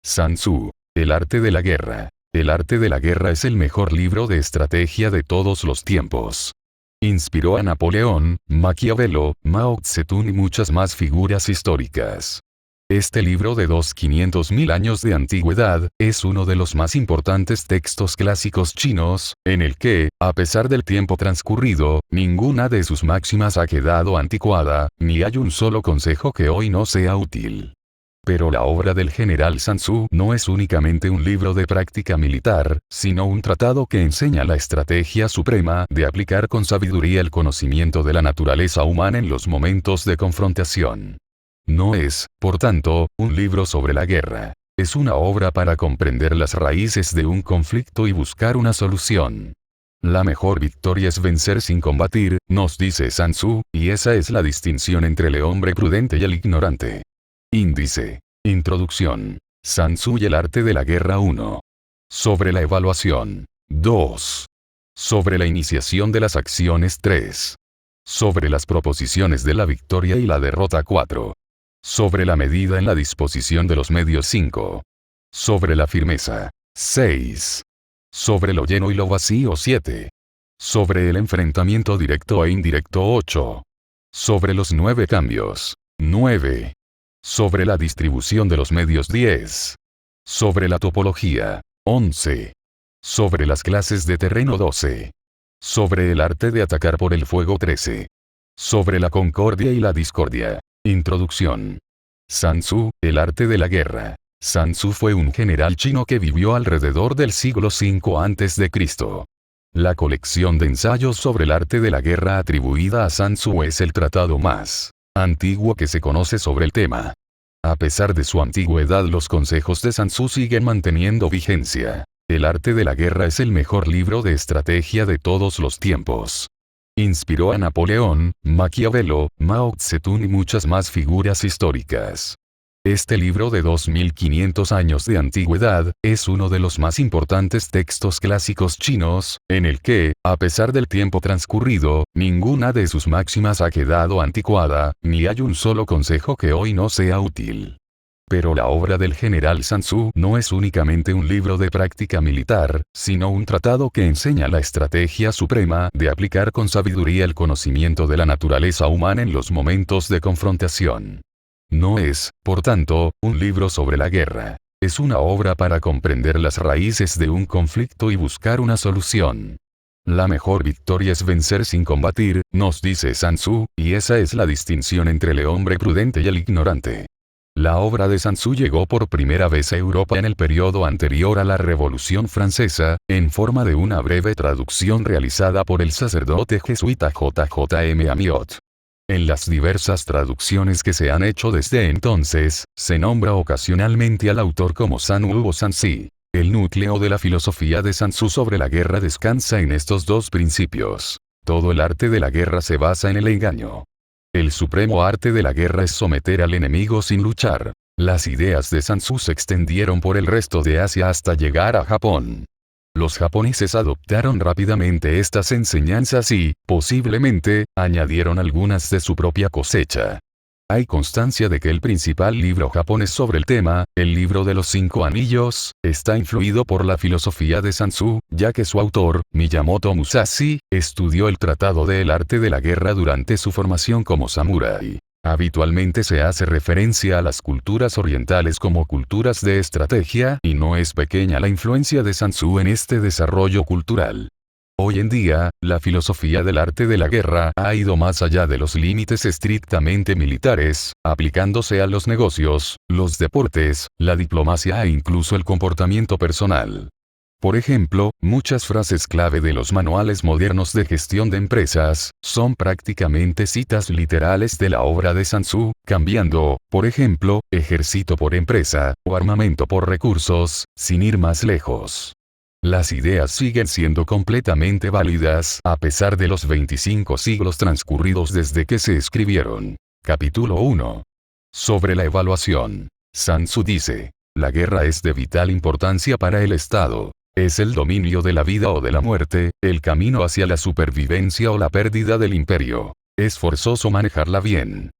Sun Tzu. El arte de la guerra. El arte de la guerra es el mejor libro de estrategia de todos los tiempos. Inspiró a Napoleón, Maquiavelo, Mao Zedong y muchas más figuras históricas. Este libro de 500.000 años de antigüedad, es uno de los más importantes textos clásicos chinos, en el que, a pesar del tiempo transcurrido, ninguna de sus máximas ha quedado anticuada, ni hay un solo consejo que hoy no sea útil. Pero la obra del general Sun Tzu no es únicamente un libro de práctica militar, sino un tratado que enseña la estrategia suprema de aplicar con sabiduría el conocimiento de la naturaleza humana en los momentos de confrontación. No es, por tanto, un libro sobre la guerra. Es una obra para comprender las raíces de un conflicto y buscar una solución. La mejor victoria es vencer sin combatir, nos dice Sun Tzu, y esa es la distinción entre el hombre prudente y el ignorante. Índice. Introducción. Sun Tzu y el arte de la guerra 1. Sobre la evaluación. 2. Sobre la iniciación de las acciones 3. Sobre las proposiciones de la victoria y la derrota 4. Sobre la medida en la disposición de los medios 5. Sobre la firmeza. 6. Sobre lo lleno y lo vacío 7. Sobre el enfrentamiento directo e indirecto 8. Sobre los 9 cambios. 9. Sobre la distribución de los medios 10. Sobre la topología. 11. Sobre las clases de terreno 12. Sobre el arte de atacar por el fuego 13. Sobre la concordia y la discordia. Introducción. Sun Tzu, el arte de la guerra. Sun Tzu fue un general chino que vivió alrededor del siglo V a.C. La colección de ensayos sobre el arte de la guerra atribuida a Sun Tzu es el tratado más antiguo que se conoce sobre el tema. A pesar de su antigüedad, los consejos de Sun Tzu siguen manteniendo vigencia. El arte de la guerra es el mejor libro de estrategia de todos los tiempos. Inspiró a Napoleón, Maquiavelo, Mao Zedong y muchas más figuras históricas. Este libro de 2500 años de antigüedad, es uno de los más importantes textos clásicos chinos, en el que, a pesar del tiempo transcurrido, ninguna de sus máximas ha quedado anticuada, ni hay un solo consejo que hoy no sea útil. Pero la obra del general Sun Tzu no es únicamente un libro de práctica militar, sino un tratado que enseña la estrategia suprema de aplicar con sabiduría el conocimiento de la naturaleza humana en los momentos de confrontación. No es, por tanto, un libro sobre la guerra. Es una obra para comprender las raíces de un conflicto y buscar una solución. La mejor victoria es vencer sin combatir, nos dice Sun Tzu, y esa es la distinción entre el hombre prudente y el ignorante. La obra de Sun Tzu llegó por primera vez a Europa en el periodo anterior a la Revolución Francesa, en forma de una breve traducción realizada por el sacerdote jesuita J.J.M. Amiot. En las diversas traducciones que se han hecho desde entonces, se nombra ocasionalmente al autor como Sun Wu o Sun Tzu. El núcleo de la filosofía de Sun Tzu sobre la guerra descansa en estos dos principios. Todo el arte de la guerra se basa en el engaño. El supremo arte de la guerra es someter al enemigo sin luchar. Las ideas de Sun Tzu se extendieron por el resto de Asia hasta llegar a Japón. Los japoneses adoptaron rápidamente estas enseñanzas y, posiblemente, añadieron algunas de su propia cosecha. Hay constancia de que el principal libro japonés sobre el tema, el libro de los 5 anillos, está influido por la filosofía de Sun Tzu, ya que su autor, Miyamoto Musashi, estudió el tratado del arte de la guerra durante su formación como samurái. Habitualmente se hace referencia a las culturas orientales como culturas de estrategia, y no es pequeña la influencia de Sun Tzu en este desarrollo cultural. Hoy en día, la filosofía del arte de la guerra ha ido más allá de los límites estrictamente militares, aplicándose a los negocios, los deportes, la diplomacia e incluso el comportamiento personal. Por ejemplo, muchas frases clave de los manuales modernos de gestión de empresas, son prácticamente citas literales de la obra de Sun Tzu, cambiando, por ejemplo, ejército por empresa, o armamento por recursos, sin ir más lejos. Las ideas siguen siendo completamente válidas a pesar de los 25 siglos transcurridos desde que se escribieron. Capítulo 1. Sobre la evaluación. Sun Tzu dice, la guerra es de vital importancia para el Estado. Es el dominio de la vida o de la muerte, el camino hacia la supervivencia o la pérdida del imperio. Es forzoso manejarla bien.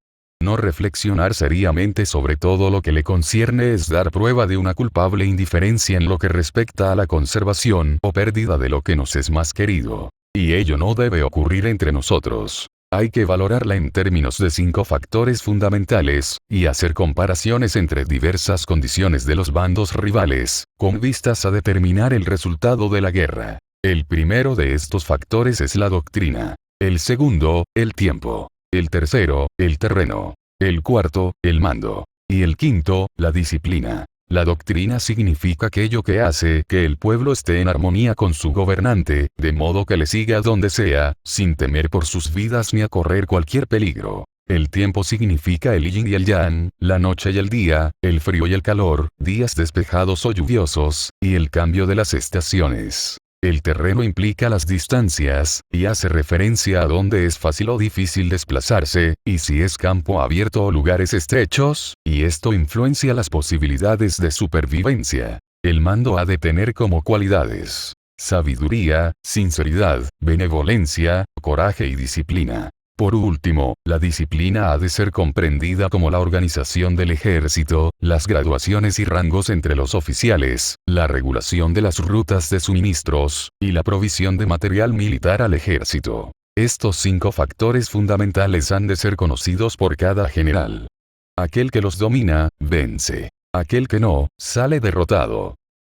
No reflexionar seriamente sobre todo lo que le concierne es dar prueba de una culpable indiferencia en lo que respecta a la conservación o pérdida de lo que nos es más querido. Y ello no debe ocurrir entre nosotros. Hay que valorarla en términos de 5 factores fundamentales, y hacer comparaciones entre diversas condiciones de los bandos rivales, con vistas a determinar el resultado de la guerra. El primero de estos factores es la doctrina. El segundo, el tiempo. El tercero, el terreno. El cuarto, el mando. Y el quinto, la disciplina. La doctrina significa aquello que hace que el pueblo esté en armonía con su gobernante, de modo que le siga donde sea, sin temer por sus vidas ni a correr cualquier peligro. El tiempo significa el yin y el yang, la noche y el día, el frío y el calor, días despejados o lluviosos, y el cambio de las estaciones. El terreno implica las distancias, y hace referencia a dónde es fácil o difícil desplazarse, y si es campo abierto o lugares estrechos, y esto influencia las posibilidades de supervivencia. El mando ha de tener como cualidades: sabiduría, sinceridad, benevolencia, coraje y disciplina. Por último, la disciplina ha de ser comprendida como la organización del ejército, las graduaciones y rangos entre los oficiales, la regulación de las rutas de suministros, y la provisión de material militar al ejército. Estos 5 factores fundamentales han de ser conocidos por cada general. Aquel que los domina, vence. Aquel que no, sale derrotado.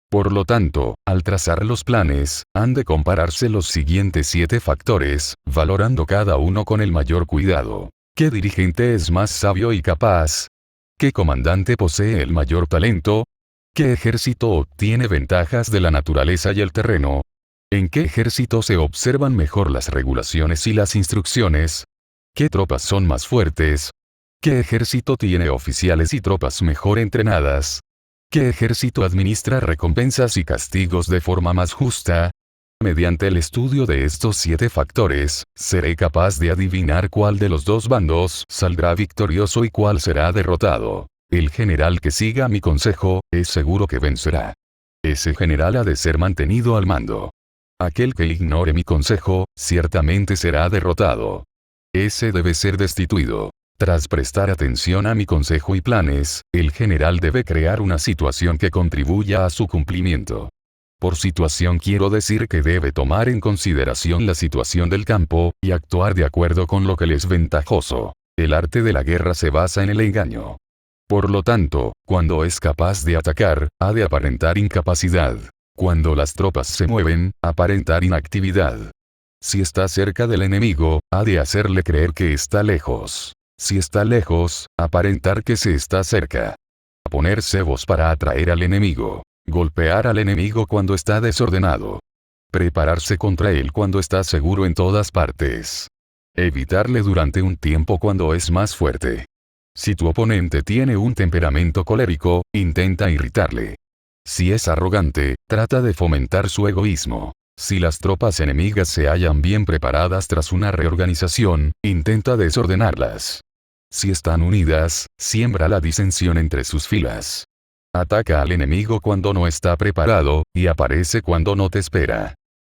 Por lo tanto, al trazar los planes, han de compararse los siguientes 7 factores, valorando cada uno con el mayor cuidado. ¿Qué dirigente es más sabio y capaz? ¿Qué comandante posee el mayor talento? ¿Qué ejército obtiene ventajas de la naturaleza y el terreno? ¿En qué ejército se observan mejor las regulaciones y las instrucciones? ¿Qué tropas son más fuertes? ¿Qué ejército tiene oficiales y tropas mejor entrenadas? ¿Qué ejército administra recompensas y castigos de forma más justa? Mediante el estudio de estos 7 factores, seré capaz de adivinar cuál de los 2 bandos saldrá victorioso y cuál será derrotado. El general que siga mi consejo, es seguro que vencerá. Ese general ha de ser mantenido al mando. Aquel que ignore mi consejo, ciertamente será derrotado. Ese debe ser destituido. Tras prestar atención a mi consejo y planes, el general debe crear una situación que contribuya a su cumplimiento. Por situación quiero decir que debe tomar en consideración la situación del campo, y actuar de acuerdo con lo que le es ventajoso. El arte de la guerra se basa en el engaño. Por lo tanto, cuando es capaz de atacar, ha de aparentar incapacidad. Cuando las tropas se mueven, aparentar inactividad. Si está cerca del enemigo, ha de hacerle creer que está lejos. Si está lejos, aparentar que se está cerca. Poner cebos para atraer al enemigo. Golpear al enemigo cuando está desordenado. Prepararse contra él cuando está seguro en todas partes. Evitarle durante un tiempo cuando es más fuerte. Si tu oponente tiene un temperamento colérico, intenta irritarle. Si es arrogante, trata de fomentar su egoísmo. Si las tropas enemigas se hallan bien preparadas tras una reorganización, intenta desordenarlas. Si están unidas, siembra la disensión entre sus filas. Ataca al enemigo cuando no está preparado, y aparece cuando no te espera.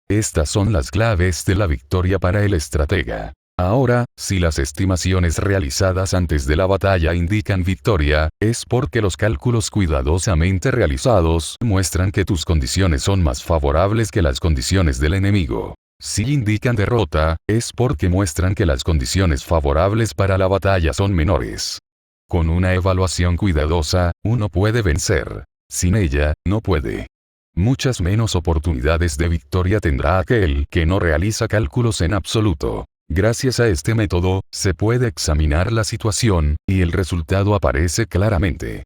Estas son las claves de la victoria para el estratega. Ahora, si las estimaciones realizadas antes de la batalla indican victoria, es porque los cálculos cuidadosamente realizados muestran que tus condiciones son más favorables que las condiciones del enemigo. Si indican derrota, es porque muestran que las condiciones favorables para la batalla son menores. Con una evaluación cuidadosa, uno puede vencer. Sin ella, no puede. Muchas menos oportunidades de victoria tendrá aquel que no realiza cálculos en absoluto. Gracias a este método, se puede examinar la situación, y el resultado aparece claramente.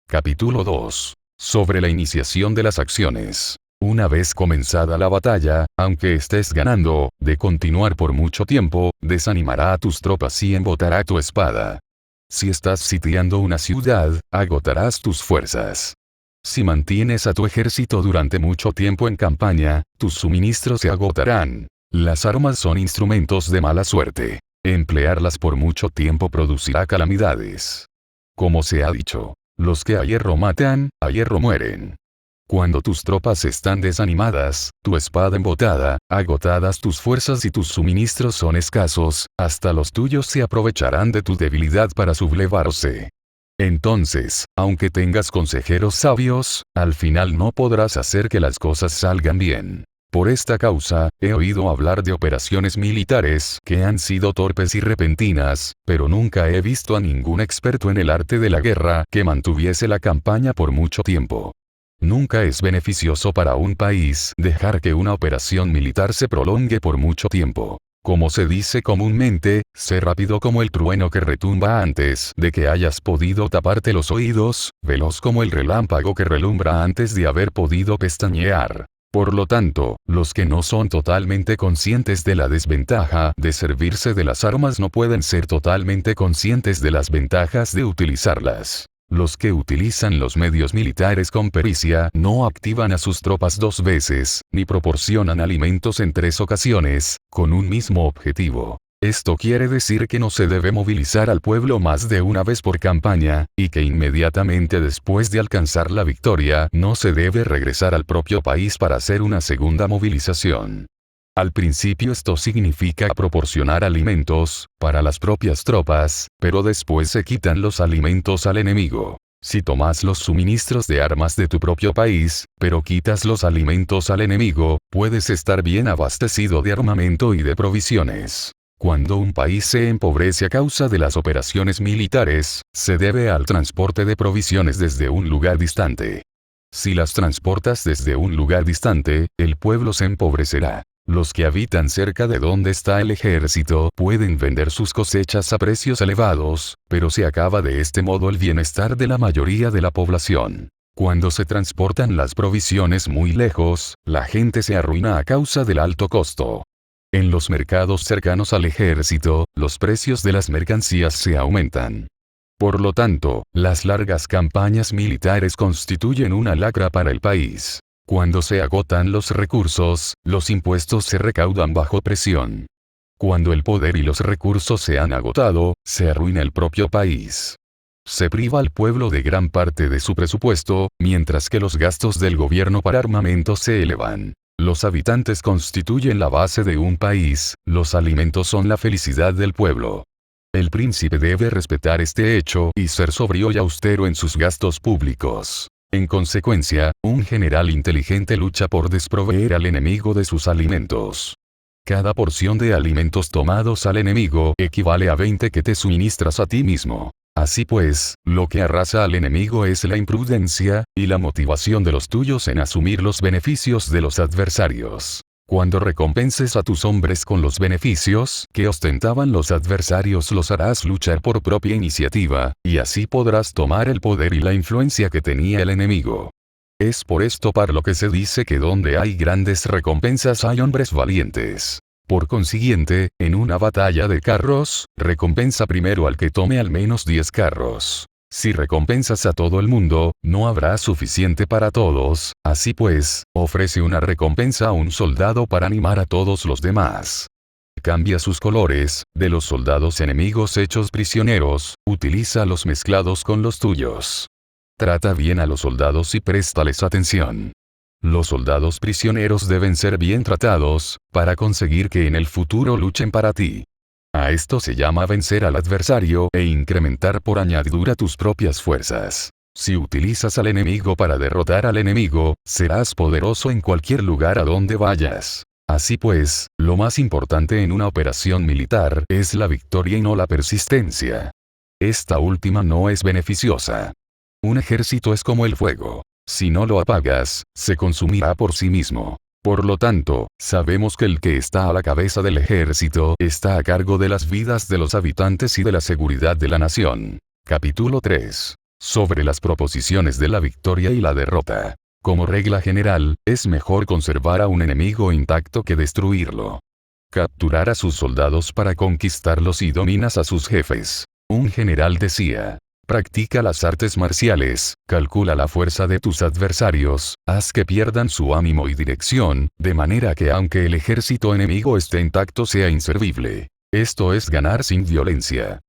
Capítulo 2. Sobre la iniciación de las acciones. Una vez comenzada la batalla, aunque estés ganando, de continuar por mucho tiempo, desanimará a tus tropas y embotará tu espada. Si estás sitiando una ciudad, agotarás tus fuerzas. Si mantienes a tu ejército durante mucho tiempo en campaña, tus suministros se agotarán. Las armas son instrumentos de mala suerte. Emplearlas por mucho tiempo producirá calamidades. Como se ha dicho, los que a hierro matan, a hierro mueren. Cuando tus tropas están desanimadas, tu espada embotada, agotadas tus fuerzas y tus suministros son escasos, hasta los tuyos se aprovecharán de tu debilidad para sublevarse. Entonces, aunque tengas consejeros sabios, al final no podrás hacer que las cosas salgan bien. Por esta causa, he oído hablar de operaciones militares que han sido torpes y repentinas, pero nunca he visto a ningún experto en el arte de la guerra que mantuviese la campaña por mucho tiempo. Nunca es beneficioso para un país dejar que una operación militar se prolongue por mucho tiempo. Como se dice comúnmente, sé rápido como el trueno que retumba antes de que hayas podido taparte los oídos, veloz como el relámpago que relumbra antes de haber podido pestañear. Por lo tanto, los que no son totalmente conscientes de la desventaja de servirse de las armas no pueden ser totalmente conscientes de las ventajas de utilizarlas. Los que utilizan los medios militares con pericia no activan a sus tropas 2 veces, ni proporcionan alimentos en 3 ocasiones, con un mismo objetivo. Esto quiere decir que no se debe movilizar al pueblo más de una vez por campaña, y que inmediatamente después de alcanzar la victoria no se debe regresar al propio país para hacer una segunda movilización. Al principio esto significa proporcionar alimentos para las propias tropas, pero después se quitan los alimentos al enemigo. Si tomas los suministros de armas de tu propio país, pero quitas los alimentos al enemigo, puedes estar bien abastecido de armamento y de provisiones. Cuando un país se empobrece a causa de las operaciones militares, se debe al transporte de provisiones desde un lugar distante. Si las transportas desde un lugar distante, el pueblo se empobrecerá. Los que habitan cerca de donde está el ejército pueden vender sus cosechas a precios elevados, pero se acaba de este modo el bienestar de la mayoría de la población. Cuando se transportan las provisiones muy lejos, la gente se arruina a causa del alto costo. En los mercados cercanos al ejército, los precios de las mercancías se aumentan. Por lo tanto, las largas campañas militares constituyen una lacra para el país. Cuando se agotan los recursos, los impuestos se recaudan bajo presión. Cuando el poder y los recursos se han agotado, se arruina el propio país. Se priva al pueblo de gran parte de su presupuesto, mientras que los gastos del gobierno para armamento se elevan. Los habitantes constituyen la base de un país, los alimentos son la felicidad del pueblo. El príncipe debe respetar este hecho y ser sobrio y austero en sus gastos públicos. En consecuencia, un general inteligente lucha por desproveer al enemigo de sus alimentos. Cada porción de alimentos tomados al enemigo equivale a 20 que te suministras a ti mismo. Así pues, lo que arrasa al enemigo es la imprudencia, y la motivación de los tuyos en asumir los beneficios de los adversarios. Cuando recompenses a tus hombres con los beneficios que ostentaban los adversarios los harás luchar por propia iniciativa, y así podrás tomar el poder y la influencia que tenía el enemigo. Es por esto por lo que se dice que donde hay grandes recompensas hay hombres valientes. Por consiguiente, en una batalla de carros, recompensa primero al que tome al menos 10 carros. Si recompensas a todo el mundo, no habrá suficiente para todos, así pues, ofrece una recompensa a un soldado para animar a todos los demás. Cambia sus colores, de los soldados enemigos hechos prisioneros, utiliza los mezclados con los tuyos. Trata bien a los soldados y préstales atención. Los soldados prisioneros deben ser bien tratados, para conseguir que en el futuro luchen para ti. A esto se llama vencer al adversario e incrementar por añadidura tus propias fuerzas. Si utilizas al enemigo para derrotar al enemigo, serás poderoso en cualquier lugar a donde vayas. Así pues, lo más importante en una operación militar es la victoria y no la persistencia. Esta última no es beneficiosa. Un ejército es como el fuego. Si no lo apagas, se consumirá por sí mismo. Por lo tanto, sabemos que el que está a la cabeza del ejército está a cargo de las vidas de los habitantes y de la seguridad de la nación. Capítulo 3. Sobre las proposiciones de la victoria y la derrota. Como regla general, es mejor conservar a un enemigo intacto que destruirlo. Capturar a sus soldados para conquistarlos y dominas a sus jefes. Un general decía: practica las artes marciales, calcula la fuerza de tus adversarios, haz que pierdan su ánimo y dirección, de manera que aunque el ejército enemigo esté intacto sea inservible. Esto es ganar sin violencia.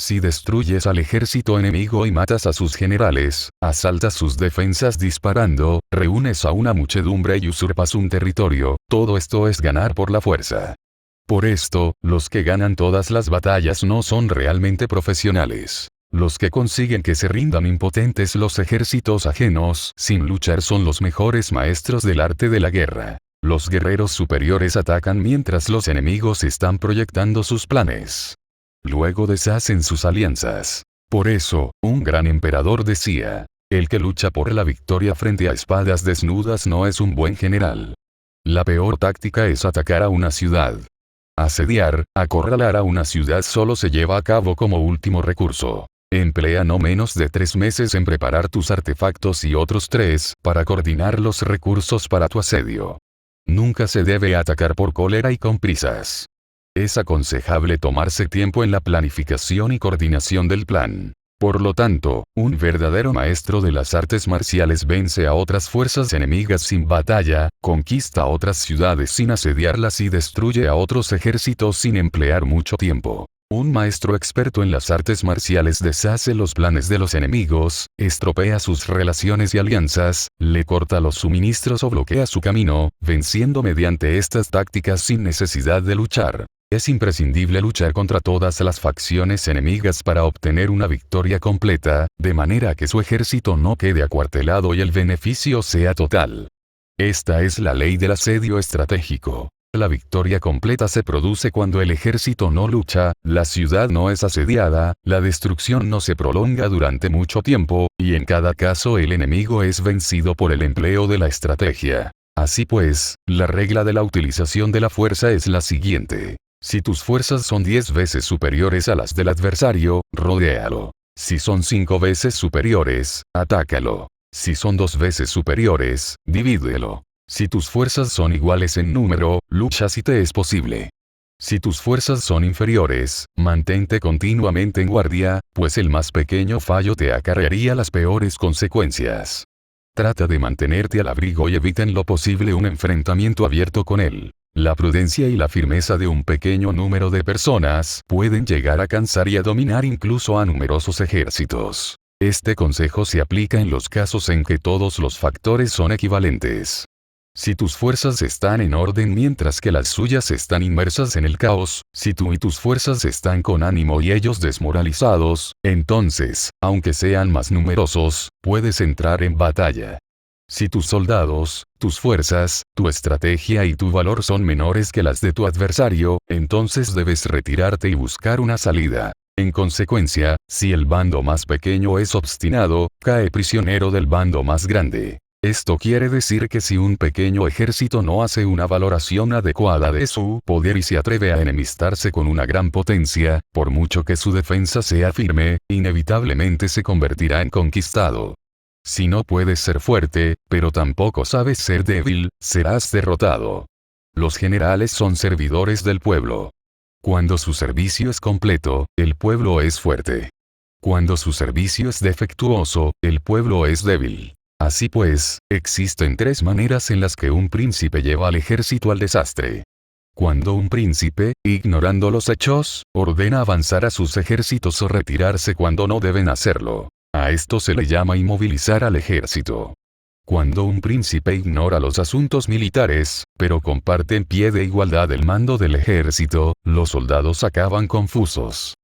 Si destruyes al ejército enemigo y matas a sus generales, asaltas sus defensas disparando, reúnes a una muchedumbre y usurpas un territorio, todo esto es ganar por la fuerza. Por esto, los que ganan todas las batallas no son realmente profesionales. Los que consiguen que se rindan impotentes los ejércitos ajenos sin luchar son los mejores maestros del arte de la guerra. Los guerreros superiores atacan mientras los enemigos están proyectando sus planes. Luego deshacen sus alianzas. Por eso, un gran emperador decía, el que lucha por la victoria frente a espadas desnudas no es un buen general. La peor táctica es atacar a una ciudad. Asediar, acorralar a una ciudad solo se lleva a cabo como último recurso. Emplea no menos de 3 meses en preparar tus artefactos y otros 3 para coordinar los recursos para tu asedio. Nunca se debe atacar por cólera y con prisas. Es aconsejable tomarse tiempo en la planificación y coordinación del plan. Por lo tanto, un verdadero maestro de las artes marciales vence a otras fuerzas enemigas sin batalla, conquista otras ciudades sin asediarlas y destruye a otros ejércitos sin emplear mucho tiempo. Un maestro experto en las artes marciales deshace los planes de los enemigos, estropea sus relaciones y alianzas, le corta los suministros o bloquea su camino, venciendo mediante estas tácticas sin necesidad de luchar. Es imprescindible luchar contra todas las facciones enemigas para obtener una victoria completa, de manera que su ejército no quede acuartelado y el beneficio sea total. Esta es la ley del asedio estratégico. La victoria completa se produce cuando el ejército no lucha, la ciudad no es asediada, la destrucción no se prolonga durante mucho tiempo, y en cada caso el enemigo es vencido por el empleo de la estrategia. Así pues, la regla de la utilización de la fuerza es la siguiente. Si tus fuerzas son 10 veces superiores a las del adversario, rodéalo. Si son 5 veces superiores, atácalo. Si son 2 veces superiores, divídelo. Si tus fuerzas son iguales en número, lucha si te es posible. Si tus fuerzas son inferiores, mantente continuamente en guardia, pues el más pequeño fallo te acarrearía las peores consecuencias. Trata de mantenerte al abrigo y evita en lo posible un enfrentamiento abierto con él. La prudencia y la firmeza de un pequeño número de personas pueden llegar a cansar y a dominar incluso a numerosos ejércitos. Este consejo se aplica en los casos en que todos los factores son equivalentes. Si tus fuerzas están en orden mientras que las suyas están inmersas en el caos, si tú y tus fuerzas están con ánimo y ellos desmoralizados, entonces, aunque sean más numerosos, puedes entrar en batalla. Si tus soldados, tus fuerzas, tu estrategia y tu valor son menores que las de tu adversario, entonces debes retirarte y buscar una salida. En consecuencia, si el bando más pequeño es obstinado, cae prisionero del bando más grande. Esto quiere decir que si un pequeño ejército no hace una valoración adecuada de su poder y se atreve a enemistarse con una gran potencia, por mucho que su defensa sea firme, inevitablemente se convertirá en conquistado. Si no puedes ser fuerte, pero tampoco sabes ser débil, serás derrotado. Los generales son servidores del pueblo. Cuando su servicio es completo, el pueblo es fuerte. Cuando su servicio es defectuoso, el pueblo es débil. Así pues, existen 3 maneras en las que un príncipe lleva al ejército al desastre. Cuando un príncipe, ignorando los hechos, ordena avanzar a sus ejércitos o retirarse cuando no deben hacerlo. A esto se le llama inmovilizar al ejército. Cuando un príncipe ignora los asuntos militares, pero comparte en pie de igualdad el mando del ejército, los soldados acaban confusos.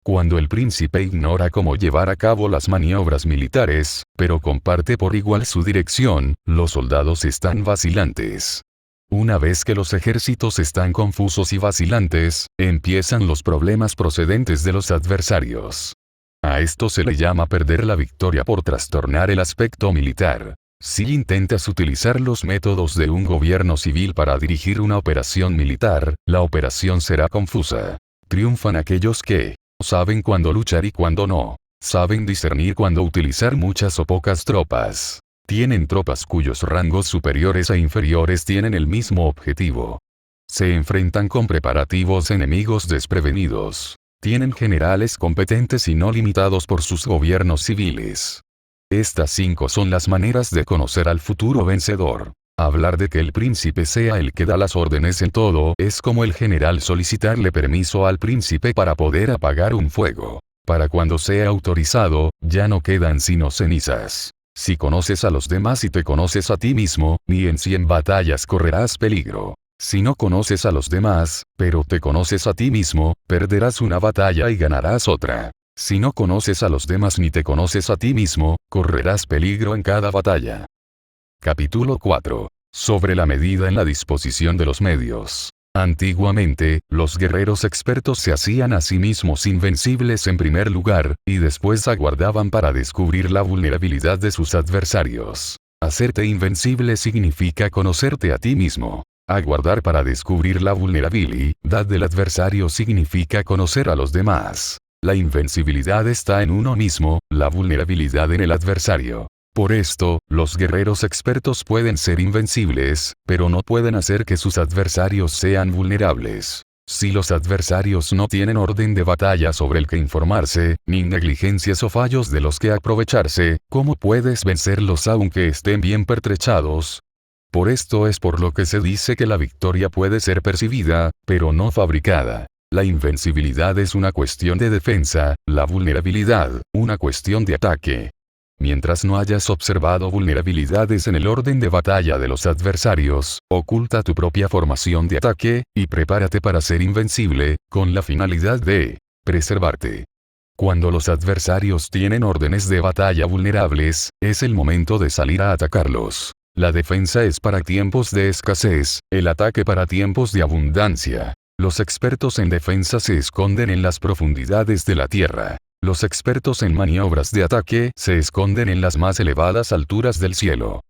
Cuando el príncipe ignora cómo llevar a cabo las maniobras militares, pero comparte por igual su dirección, los soldados están vacilantes. Una vez que los ejércitos están confusos y vacilantes, empiezan los problemas procedentes de los adversarios. A esto se le llama perder la victoria por trastornar el aspecto militar. Si intentas utilizar los métodos de un gobierno civil para dirigir una operación militar, la operación será confusa. Triunfan aquellos que saben cuándo luchar y cuándo no. Saben discernir cuándo utilizar muchas o pocas tropas. Tienen tropas cuyos rangos superiores e inferiores tienen el mismo objetivo. Se enfrentan con preparativos enemigos desprevenidos. Tienen generales competentes y no limitados por sus gobiernos civiles. Estas 5 son las maneras de conocer al futuro vencedor. Hablar de que el príncipe sea el que da las órdenes en todo es como el general solicitarle permiso al príncipe para poder apagar un fuego. para cuando sea autorizado, ya no quedan sino cenizas. Si conoces a los demás y te conoces a ti mismo, ni en 100 batallas correrás peligro. Si no conoces a los demás, pero te conoces a ti mismo, perderás una batalla y ganarás otra. Si no conoces a los demás ni te conoces a ti mismo, correrás peligro en cada batalla. Capítulo 4. Sobre la medida en la disposición de los medios. Antiguamente, los guerreros expertos se hacían a sí mismos invencibles en primer lugar, y después aguardaban para descubrir la vulnerabilidad de sus adversarios. Hacerte invencible significa conocerte a ti mismo. Aguardar para descubrir la vulnerabilidad del adversario significa conocer a los demás. La invencibilidad está en uno mismo, la vulnerabilidad en el adversario. Por esto, los guerreros expertos pueden ser invencibles, pero no pueden hacer que sus adversarios sean vulnerables. Si los adversarios no tienen orden de batalla sobre el que informarse, ni negligencias o fallos de los que aprovecharse, ¿cómo puedes vencerlos aunque estén bien pertrechados? Por esto es por lo que se dice que la victoria puede ser percibida, pero no fabricada. La invencibilidad es una cuestión de defensa, la vulnerabilidad, una cuestión de ataque. Mientras no hayas observado vulnerabilidades en el orden de batalla de los adversarios, oculta tu propia formación de ataque, y prepárate para ser invencible, con la finalidad de preservarte. Cuando los adversarios tienen órdenes de batalla vulnerables, es el momento de salir a atacarlos. La defensa es para tiempos de escasez, el ataque para tiempos de abundancia. Los expertos en defensa se esconden en las profundidades de la tierra. Los expertos en maniobras de ataque se esconden en las más elevadas alturas del cielo.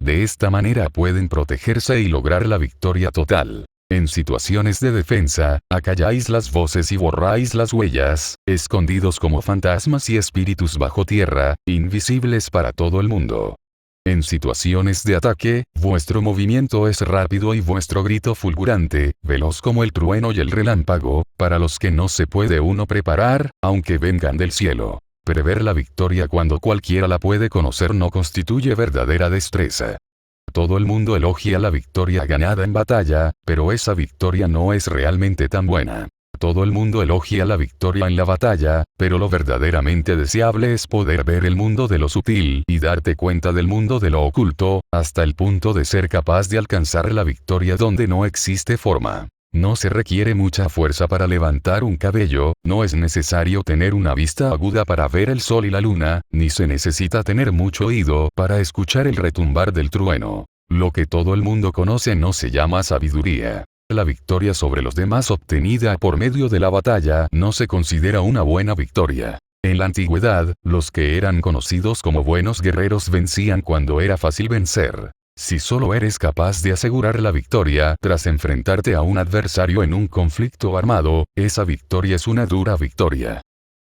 De esta manera pueden protegerse y lograr la victoria total. En situaciones de defensa, acalláis las voces y borráis las huellas, escondidos como fantasmas y espíritus bajo tierra, invisibles para todo el mundo. En situaciones de ataque, vuestro movimiento es rápido y vuestro grito fulgurante, veloz como el trueno y el relámpago, para los que no se puede uno preparar, aunque vengan del cielo. Prever la victoria cuando cualquiera la puede conocer no constituye verdadera destreza. Todo el mundo elogia la victoria ganada en batalla, pero esa victoria no es realmente tan buena. Todo el mundo elogia la victoria en la batalla, pero lo verdaderamente deseable es poder ver el mundo de lo sutil y darte cuenta del mundo de lo oculto, hasta el punto de ser capaz de alcanzar la victoria donde no existe forma. No se requiere mucha fuerza para levantar un cabello, no es necesario tener una vista aguda para ver el sol y la luna, ni se necesita tener mucho oído para escuchar el retumbar del trueno. Lo que todo el mundo conoce no se llama sabiduría. La victoria sobre los demás obtenida por medio de la batalla no se considera una buena victoria. En la antigüedad, los que eran conocidos como buenos guerreros vencían cuando era fácil vencer. Si solo eres capaz de asegurar la victoria tras enfrentarte a un adversario en un conflicto armado, esa victoria es una dura victoria.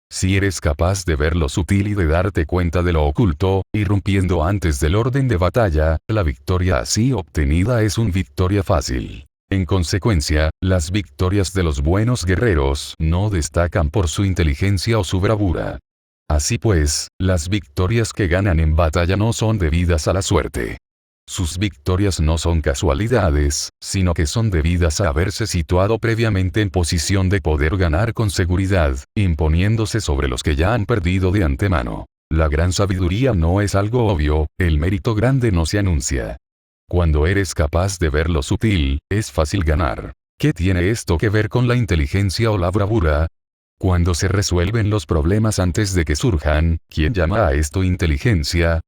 Si eres capaz de ver lo sutil y de darte cuenta de lo oculto, irrumpiendo antes del orden de batalla, la victoria así obtenida es una victoria fácil. En consecuencia, las victorias de los buenos guerreros no destacan por su inteligencia o su bravura. Así pues, las victorias que ganan en batalla no son debidas a la suerte. Sus victorias no son casualidades, sino que son debidas a haberse situado previamente en posición de poder ganar con seguridad, imponiéndose sobre los que ya han perdido de antemano. La gran sabiduría no es algo obvio, el mérito grande no se anuncia. Cuando eres capaz de ver lo sutil, es fácil ganar. ¿Qué tiene esto que ver con la inteligencia o la bravura? Cuando se resuelven los problemas antes de que surjan, ¿quién llama a esto inteligencia?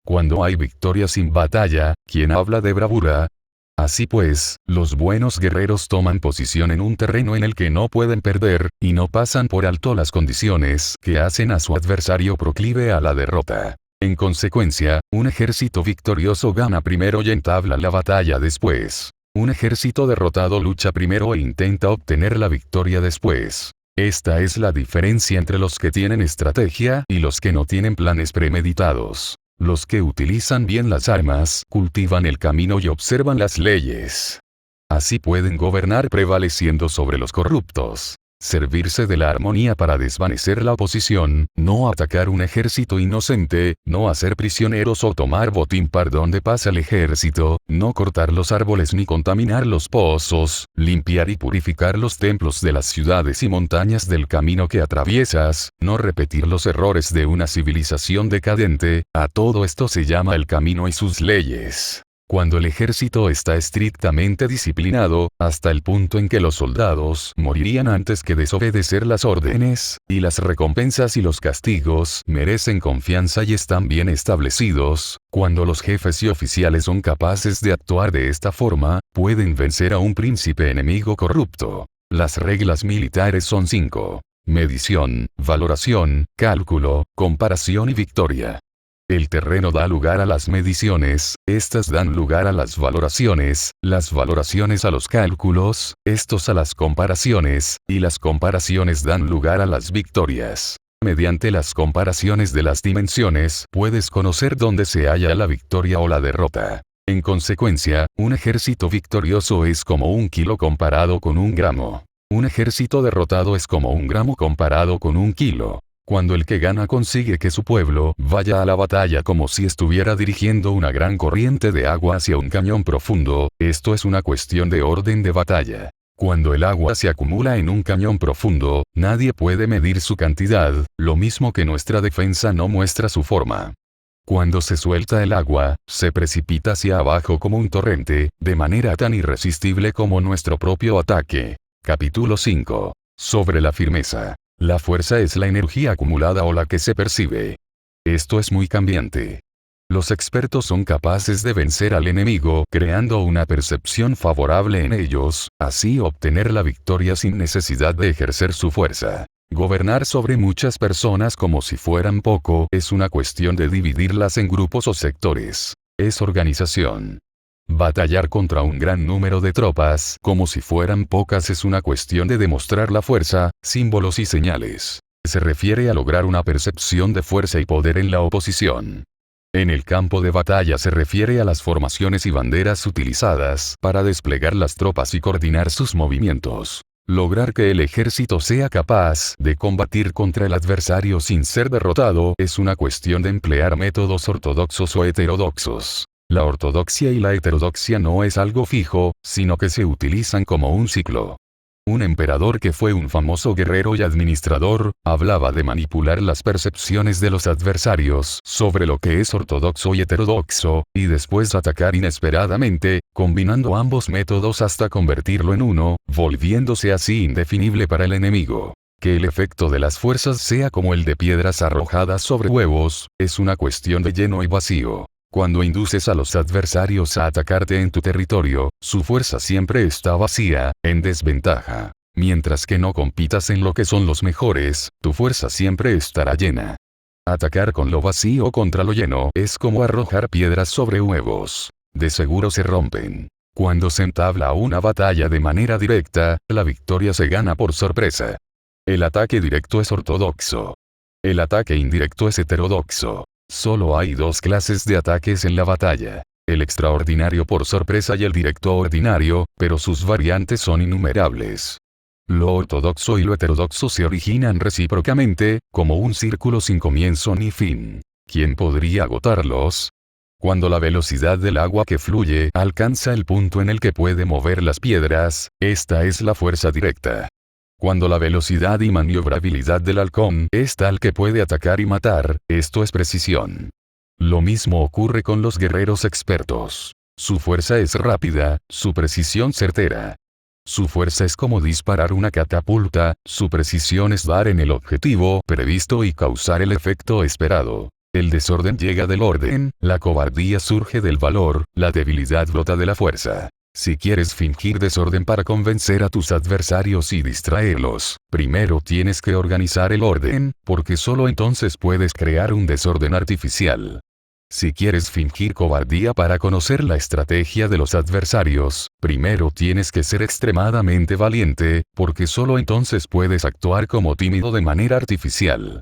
Cuando hay victoria sin batalla, ¿quién habla de bravura? Así pues, los buenos guerreros toman posición en un terreno en el que no pueden perder, y no pasan por alto las condiciones que hacen a su adversario proclive a la derrota. En consecuencia, un ejército victorioso gana primero y entabla la batalla después. Un ejército derrotado lucha primero e intenta obtener la victoria después. Esta es la diferencia entre los que tienen estrategia y los que no tienen planes premeditados. Los que utilizan bien las armas, cultivan el camino y observan las leyes. Así pueden gobernar prevaleciendo sobre los corruptos. Servirse de la armonía para desvanecer la oposición, no atacar un ejército inocente, no hacer prisioneros o tomar botín por donde pasa el ejército, no cortar los árboles ni contaminar los pozos, limpiar y purificar los templos de las ciudades y montañas del camino que atraviesas, no repetir los errores de una civilización decadente, a todo esto se llama el camino y sus leyes. Cuando el ejército está estrictamente disciplinado, hasta el punto en que los soldados morirían antes que desobedecer las órdenes, y las recompensas y los castigos merecen confianza y están bien establecidos, cuando los jefes y oficiales son capaces de actuar de esta forma, pueden vencer a un príncipe enemigo corrupto. Las reglas militares son 5. Medición, valoración, cálculo, comparación y victoria. El terreno da lugar a las mediciones, estas dan lugar a las valoraciones a los cálculos, estos a las comparaciones, y las comparaciones dan lugar a las victorias. Mediante las comparaciones de las dimensiones puedes conocer dónde se halla la victoria o la derrota. En consecuencia, un ejército victorioso es como 1 kilo comparado con 1 gramo. Un ejército derrotado es como 1 gramo comparado con 1 kilo. Cuando el que gana consigue que su pueblo vaya a la batalla como si estuviera dirigiendo una gran corriente de agua hacia un cañón profundo, esto es una cuestión de orden de batalla. Cuando el agua se acumula en un cañón profundo, nadie puede medir su cantidad, lo mismo que nuestra defensa no muestra su forma. Cuando se suelta el agua, se precipita hacia abajo como un torrente, de manera tan irresistible como nuestro propio ataque. Capítulo 5. Sobre la firmeza. La fuerza es la energía acumulada o la que se percibe. Esto es muy cambiante. Los expertos son capaces de vencer al enemigo creando una percepción favorable en ellos, así obtener la victoria sin necesidad de ejercer su fuerza. Gobernar sobre muchas personas como si fueran poco es una cuestión de dividirlas en grupos o sectores. Es organización. Batallar contra un gran número de tropas como si fueran pocas es una cuestión de demostrar la fuerza, símbolos y señales. Se refiere a lograr una percepción de fuerza y poder en la oposición. En el campo de batalla se refiere a las formaciones y banderas utilizadas para desplegar las tropas y coordinar sus movimientos. Lograr que el ejército sea capaz de combatir contra el adversario sin ser derrotado es una cuestión de emplear métodos ortodoxos o heterodoxos. La ortodoxia y la heterodoxia no es algo fijo, sino que se utilizan como un ciclo. Un emperador que fue un famoso guerrero y administrador, hablaba de manipular las percepciones de los adversarios sobre lo que es ortodoxo y heterodoxo, y después atacar inesperadamente, combinando ambos métodos hasta convertirlo en uno, volviéndose así indefinible para el enemigo. Que el efecto de las fuerzas sea como el de piedras arrojadas sobre huevos, es una cuestión de lleno y vacío. Cuando induces a los adversarios a atacarte en tu territorio, su fuerza siempre está vacía, en desventaja. Mientras que no compitas en lo que son los mejores, tu fuerza siempre estará llena. Atacar con lo vacío contra lo lleno es como arrojar piedras sobre huevos. De seguro se rompen. Cuando se entabla una batalla de manera directa, la victoria se gana por sorpresa. El ataque directo es ortodoxo. El ataque indirecto es heterodoxo. Solo hay 2 clases de ataques en la batalla. El extraordinario por sorpresa y el directo ordinario, pero sus variantes son innumerables. Lo ortodoxo y lo heterodoxo se originan recíprocamente, como un círculo sin comienzo ni fin. ¿Quién podría agotarlos? Cuando la velocidad del agua que fluye alcanza el punto en el que puede mover las piedras, esta es la fuerza directa. Cuando la velocidad y maniobrabilidad del halcón es tal que puede atacar y matar, esto es precisión. Lo mismo ocurre con los guerreros expertos. Su fuerza es rápida, su precisión certera. Su fuerza es como disparar una catapulta, su precisión es dar en el objetivo previsto y causar el efecto esperado. El desorden llega del orden, la cobardía surge del valor, la debilidad brota de la fuerza. Si quieres fingir desorden para convencer a tus adversarios y distraerlos, primero tienes que organizar el orden, porque solo entonces puedes crear un desorden artificial. Si quieres fingir cobardía para conocer la estrategia de los adversarios, primero tienes que ser extremadamente valiente, porque solo entonces puedes actuar como tímido de manera artificial.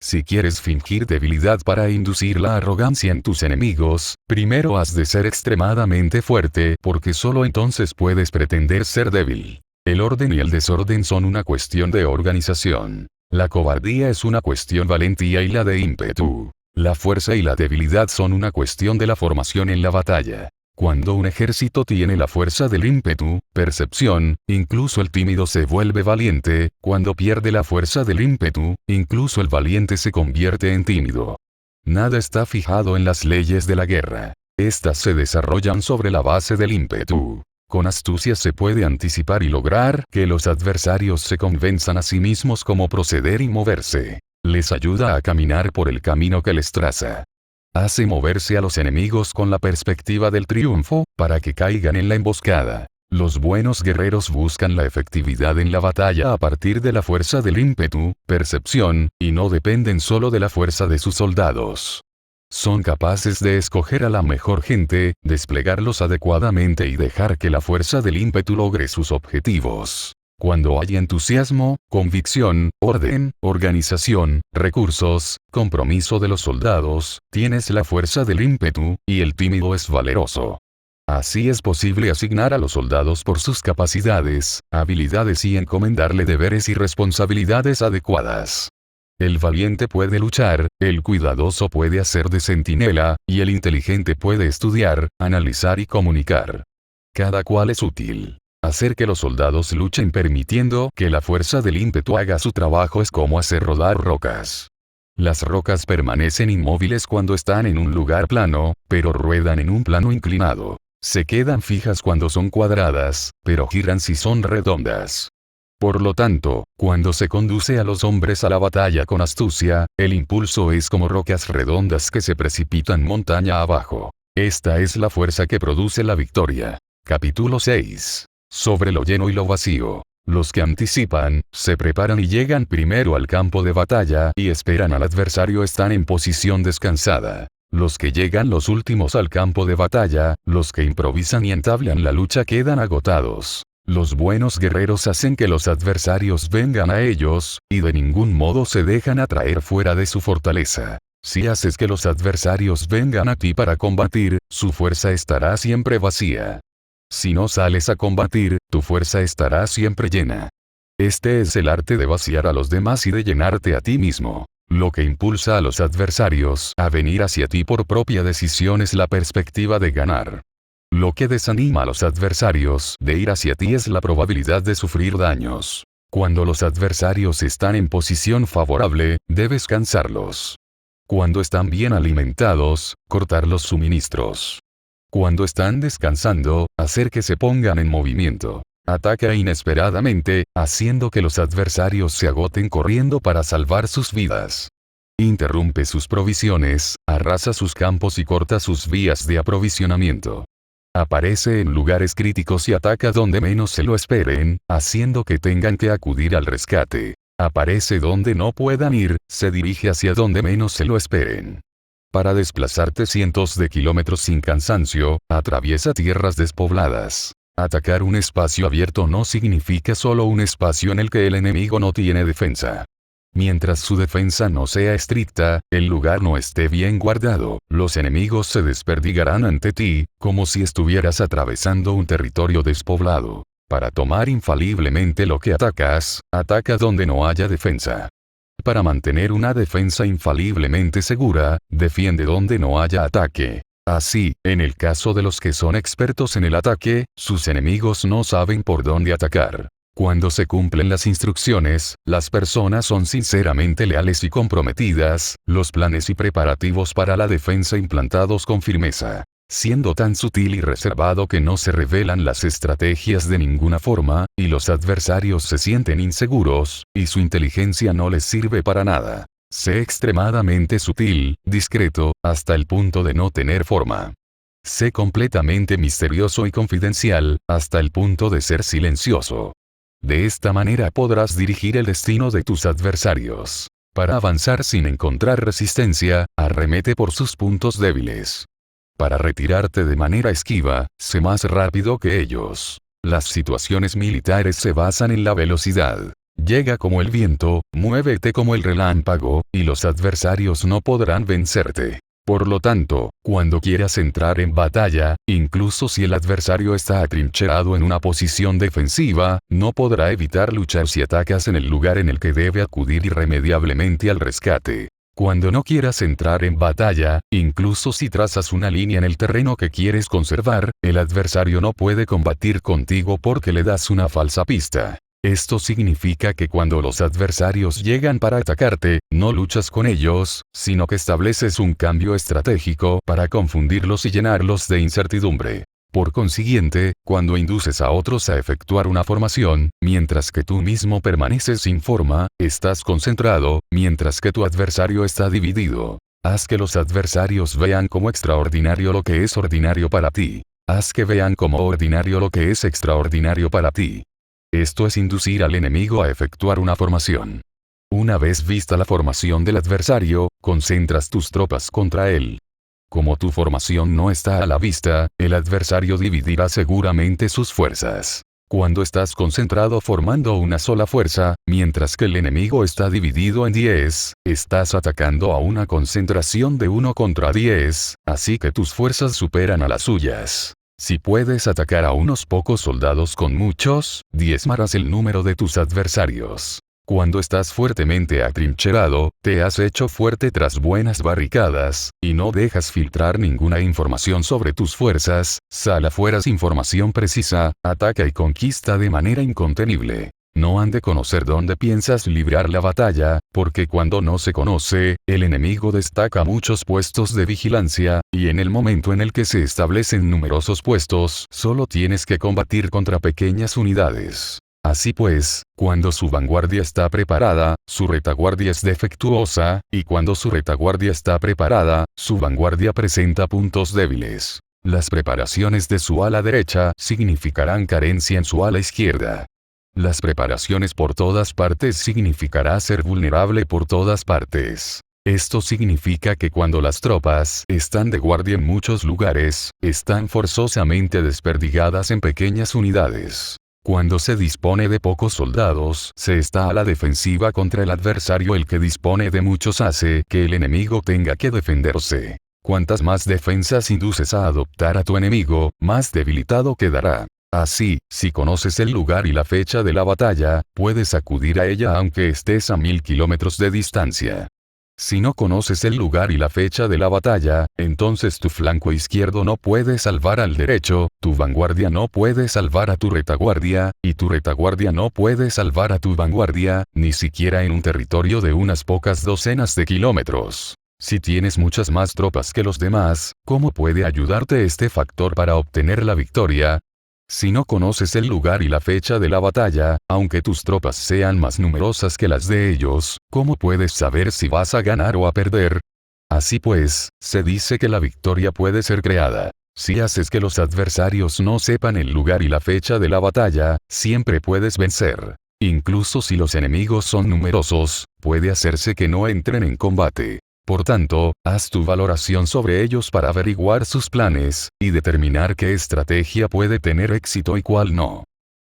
Si quieres fingir debilidad para inducir la arrogancia en tus enemigos, primero has de ser extremadamente fuerte porque solo entonces puedes pretender ser débil. El orden y el desorden son una cuestión de organización. La cobardía es una cuestión valentía y la de ímpetu. La fuerza y la debilidad son una cuestión de la formación en la batalla. Cuando un ejército tiene la fuerza del ímpetu, percepción, incluso el tímido se vuelve valiente; cuando pierde la fuerza del ímpetu, incluso el valiente se convierte en tímido. Nada está fijado en las leyes de la guerra. Estas se desarrollan sobre la base del ímpetu. Con astucia se puede anticipar y lograr que los adversarios se convenzan a sí mismos cómo proceder y moverse. Les ayuda a caminar por el camino que les traza. Hace moverse a los enemigos con la perspectiva del triunfo, para que caigan en la emboscada. Los buenos guerreros buscan la efectividad en la batalla a partir de la fuerza del ímpetu, percepción, y no dependen solo de la fuerza de sus soldados. Son capaces de escoger a la mejor gente, desplegarlos adecuadamente y dejar que la fuerza del ímpetu logre sus objetivos. Cuando hay entusiasmo, convicción, orden, organización, recursos, compromiso de los soldados, tienes la fuerza del ímpetu, y el tímido es valeroso. Así es posible asignar a los soldados por sus capacidades, habilidades y encomendarle deberes y responsabilidades adecuadas. El valiente puede luchar, el cuidadoso puede hacer de centinela, y el inteligente puede estudiar, analizar y comunicar. Cada cual es útil. Hacer que los soldados luchen permitiendo que la fuerza del ímpetu haga su trabajo es como hacer rodar rocas. Las rocas permanecen inmóviles cuando están en un lugar plano, pero ruedan en un plano inclinado. Se quedan fijas cuando son cuadradas, pero giran si son redondas. Por lo tanto, cuando se conduce a los hombres a la batalla con astucia, el impulso es como rocas redondas que se precipitan montaña abajo. Esta es la fuerza que produce la victoria. Capítulo 6. Sobre lo lleno y lo vacío. Los que anticipan, se preparan y llegan primero al campo de batalla y esperan al adversario están en posición descansada. Los que llegan los últimos al campo de batalla, los que improvisan y entablan la lucha quedan agotados. Los buenos guerreros hacen que los adversarios vengan a ellos, y de ningún modo se dejan atraer fuera de su fortaleza. Si haces que los adversarios vengan a ti para combatir, su fuerza estará siempre vacía. Si no sales a combatir, tu fuerza estará siempre llena. Este es el arte de vaciar a los demás y de llenarte a ti mismo. Lo que impulsa a los adversarios a venir hacia ti por propia decisión es la perspectiva de ganar. Lo que desanima a los adversarios de ir hacia ti es la probabilidad de sufrir daños. Cuando los adversarios están en posición favorable, debes cansarlos. Cuando están bien alimentados, cortar los suministros. Cuando están descansando, hacer que se pongan en movimiento. Ataca inesperadamente, haciendo que los adversarios se agoten corriendo para salvar sus vidas. Interrumpe sus provisiones, arrasa sus campos y corta sus vías de aprovisionamiento. Aparece en lugares críticos y ataca donde menos se lo esperen, haciendo que tengan que acudir al rescate. Aparece donde no puedan ir, se dirige hacia donde menos se lo esperen. Para desplazarte cientos de kilómetros sin cansancio, atraviesa tierras despobladas. Atacar un espacio abierto no significa solo un espacio en el que el enemigo no tiene defensa. Mientras su defensa no sea estricta, el lugar no esté bien guardado, los enemigos se desperdigarán ante ti, como si estuvieras atravesando un territorio despoblado. Para tomar infaliblemente lo que atacas, ataca donde no haya defensa. Para mantener una defensa infaliblemente segura, defiende donde no haya ataque. Así, en el caso de los que son expertos en el ataque, sus enemigos no saben por dónde atacar. Cuando se cumplen las instrucciones, las personas son sinceramente leales y comprometidas, los planes y preparativos para la defensa implantados con firmeza. Siendo tan sutil y reservado que no se revelan las estrategias de ninguna forma, y los adversarios se sienten inseguros, y su inteligencia no les sirve para nada. Sé extremadamente sutil, discreto, hasta el punto de no tener forma. Sé completamente misterioso y confidencial, hasta el punto de ser silencioso. De esta manera podrás dirigir el destino de tus adversarios. Para avanzar sin encontrar resistencia, arremete por sus puntos débiles. Para retirarte de manera esquiva, sé más rápido que ellos. Las situaciones militares se basan en la velocidad. Llega como el viento, muévete como el relámpago, y los adversarios no podrán vencerte. Por lo tanto, cuando quieras entrar en batalla, incluso si el adversario está atrincherado en una posición defensiva, no podrá evitar luchar si atacas en el lugar en el que debe acudir irremediablemente al rescate. Cuando no quieras entrar en batalla, incluso si trazas una línea en el terreno que quieres conservar, el adversario no puede combatir contigo porque le das una falsa pista. Esto significa que cuando los adversarios llegan para atacarte, no luchas con ellos, sino que estableces un cambio estratégico para confundirlos y llenarlos de incertidumbre. Por consiguiente, cuando induces a otros a efectuar una formación, mientras que tú mismo permaneces sin forma, estás concentrado, mientras que tu adversario está dividido. Haz que los adversarios vean como extraordinario lo que es ordinario para ti. Haz que vean como ordinario lo que es extraordinario para ti. Esto es inducir al enemigo a efectuar una formación. Una vez vista la formación del adversario, concentras tus tropas contra él. Como tu formación no está a la vista, el adversario dividirá seguramente sus fuerzas. Cuando estás concentrado formando una sola fuerza, mientras que el enemigo está dividido en 10, estás atacando a una concentración de 1 contra 10, así que tus fuerzas superan a las suyas. Si puedes atacar a unos pocos soldados con muchos, diezmarás el número de tus adversarios. Cuando estás fuertemente atrincherado, te has hecho fuerte tras buenas barricadas, y no dejas filtrar ninguna información sobre tus fuerzas, sal afuera sin información precisa, ataca y conquista de manera incontenible. No han de conocer dónde piensas librar la batalla, porque cuando no se conoce, el enemigo destaca muchos puestos de vigilancia, y en el momento en el que se establecen numerosos puestos, solo tienes que combatir contra pequeñas unidades. Así pues, cuando su vanguardia está preparada, su retaguardia es defectuosa, y cuando su retaguardia está preparada, su vanguardia presenta puntos débiles. Las preparaciones de su ala derecha significarán carencia en su ala izquierda. Las preparaciones por todas partes significará ser vulnerable por todas partes. Esto significa que cuando las tropas están de guardia en muchos lugares, están forzosamente desperdigadas en pequeñas unidades. Cuando se dispone de pocos soldados, se está a la defensiva contra el adversario. El que dispone de muchos hace que el enemigo tenga que defenderse. Cuantas más defensas induces a adoptar a tu enemigo, más debilitado quedará. Así, si conoces el lugar y la fecha de la batalla, puedes acudir a ella aunque estés a 1000 kilómetros de distancia. Si no conoces el lugar y la fecha de la batalla, entonces tu flanco izquierdo no puede salvar al derecho, tu vanguardia no puede salvar a tu retaguardia, y tu retaguardia no puede salvar a tu vanguardia, ni siquiera en un territorio de unas pocas docenas de kilómetros. Si tienes muchas más tropas que los demás, ¿cómo puede ayudarte este factor para obtener la victoria? Si no conoces el lugar y la fecha de la batalla, aunque tus tropas sean más numerosas que las de ellos, ¿cómo puedes saber si vas a ganar o a perder? Así pues, se dice que la victoria puede ser creada. Si haces que los adversarios no sepan el lugar y la fecha de la batalla, siempre puedes vencer. Incluso si los enemigos son numerosos, puede hacerse que no entren en combate. Por tanto, haz tu valoración sobre ellos para averiguar sus planes, y determinar qué estrategia puede tener éxito y cuál no.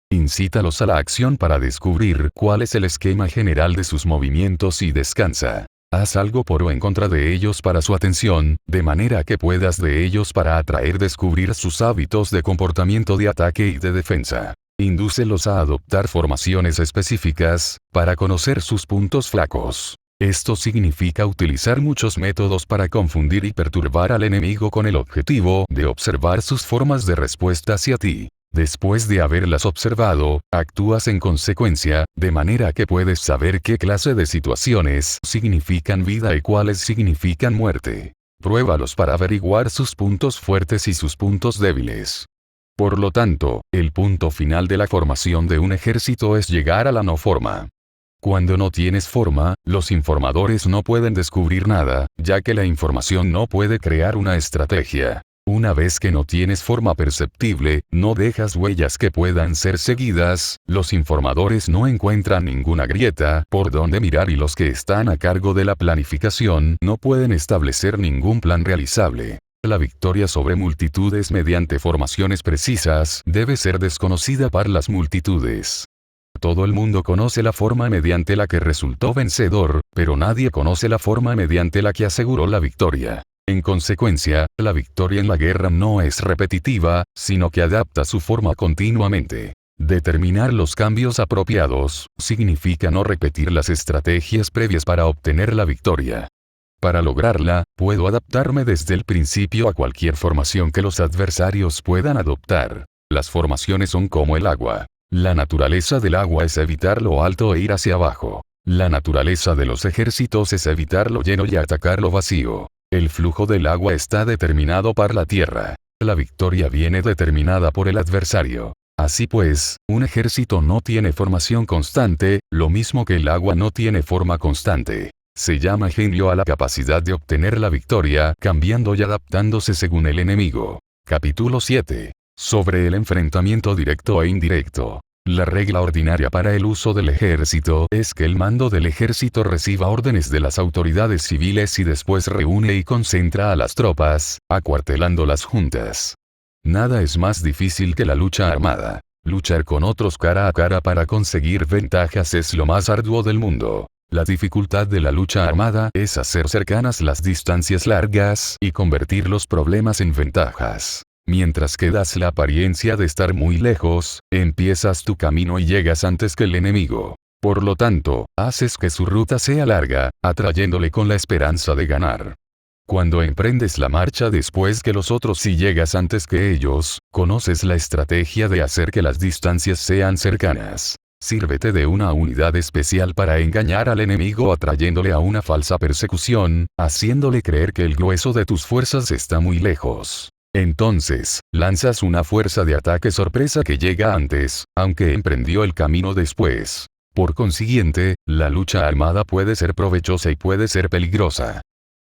Incítalos a la acción para descubrir cuál es el esquema general de sus movimientos y descansa. Haz algo por o en contra de ellos para su atención, de manera que puedas de ellos para descubrir sus hábitos de comportamiento de ataque y de defensa. Indúcelos a adoptar formaciones específicas, para conocer sus puntos flacos. Esto significa utilizar muchos métodos para confundir y perturbar al enemigo con el objetivo de observar sus formas de respuesta hacia ti. Después de haberlas observado, actúas en consecuencia, de manera que puedes saber qué clase de situaciones significan vida y cuáles significan muerte. Pruébalos para averiguar sus puntos fuertes y sus puntos débiles. Por lo tanto, el punto final de la formación de un ejército es llegar a la no forma. Cuando no tienes forma, los informadores no pueden descubrir nada, ya que la información no puede crear una estrategia. Una vez que no tienes forma perceptible, no dejas huellas que puedan ser seguidas, los informadores no encuentran ninguna grieta por donde mirar y los que están a cargo de la planificación no pueden establecer ningún plan realizable. La victoria sobre multitudes mediante formaciones precisas debe ser desconocida para las multitudes. Todo el mundo conoce la forma mediante la que resultó vencedor, pero nadie conoce la forma mediante la que aseguró la victoria. En consecuencia, la victoria en la guerra no es repetitiva, sino que adapta su forma continuamente. Determinar los cambios apropiados, significa no repetir las estrategias previas para obtener la victoria. Para lograrla, puedo adaptarme desde el principio a cualquier formación que los adversarios puedan adoptar. Las formaciones son como el agua. La naturaleza del agua es evitar lo alto e ir hacia abajo. La naturaleza de los ejércitos es evitar lo lleno y atacar lo vacío. El flujo del agua está determinado por la tierra. La victoria viene determinada por el adversario. Así pues, un ejército no tiene formación constante, lo mismo que el agua no tiene forma constante. Se llama genio a la capacidad de obtener la victoria, cambiando y adaptándose según el enemigo. Capítulo 7. Sobre el enfrentamiento directo e indirecto. La regla ordinaria para el uso del ejército es que el mando del ejército reciba órdenes de las autoridades civiles y después reúne y concentra a las tropas, acuartelándolas juntas. Nada es más difícil que la lucha armada. Luchar con otros cara a cara para conseguir ventajas es lo más arduo del mundo. La dificultad de la lucha armada es hacer cercanas las distancias largas y convertir los problemas en ventajas. Mientras que das la apariencia de estar muy lejos, empiezas tu camino y llegas antes que el enemigo. Por lo tanto, haces que su ruta sea larga, atrayéndole con la esperanza de ganar. Cuando emprendes la marcha después que los otros y llegas antes que ellos, conoces la estrategia de hacer que las distancias sean cercanas. Sírvete de una unidad especial para engañar al enemigo atrayéndole a una falsa persecución, haciéndole creer que el grueso de tus fuerzas está muy lejos. Entonces, lanzas una fuerza de ataque sorpresa que llega antes, aunque emprendió el camino después. Por consiguiente, la lucha armada puede ser provechosa y puede ser peligrosa.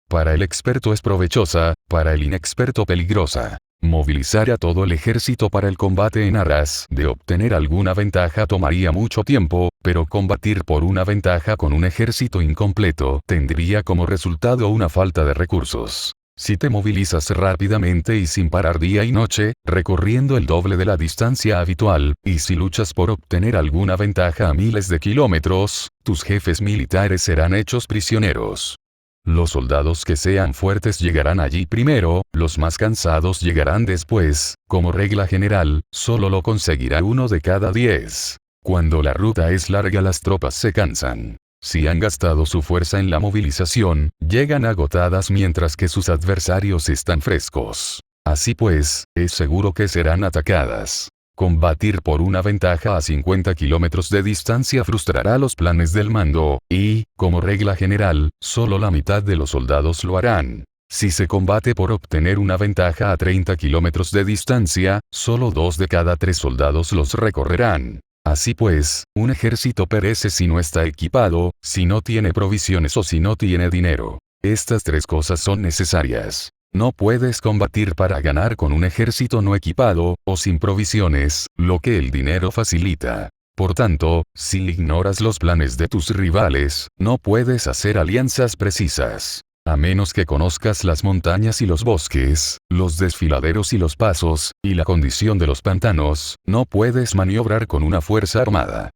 Para el experto es provechosa, para el inexperto peligrosa. Movilizar a todo el ejército para el combate en aras de obtener alguna ventaja tomaría mucho tiempo, pero combatir por una ventaja con un ejército incompleto tendría como resultado una falta de recursos. Si te movilizas rápidamente y sin parar día y noche, recorriendo el doble de la distancia habitual, y si luchas por obtener alguna ventaja a miles de kilómetros, tus jefes militares serán hechos prisioneros. Los soldados que sean fuertes llegarán allí primero, los más cansados llegarán después, como regla general, solo lo conseguirá 1 de cada 10. Cuando la ruta es larga las tropas se cansan. Si han gastado su fuerza en la movilización, llegan agotadas mientras que sus adversarios están frescos. Así pues, es seguro que serán atacadas. Combatir por una ventaja a 50 kilómetros de distancia frustrará los planes del mando, y, como regla general, solo la mitad de los soldados lo harán. Si se combate por obtener una ventaja a 30 kilómetros de distancia, solo 2 de cada 3 soldados los recorrerán. Así pues, un ejército perece si no está equipado, si no tiene provisiones o si no tiene dinero. Estas 3 cosas son necesarias. No puedes combatir para ganar con un ejército no equipado, o sin provisiones, lo que el dinero facilita. Por tanto, si ignoras los planes de tus rivales, no puedes hacer alianzas precisas. A menos que conozcas las montañas y los bosques, los desfiladeros y los pasos, y la condición de los pantanos, no puedes maniobrar con una fuerza armada.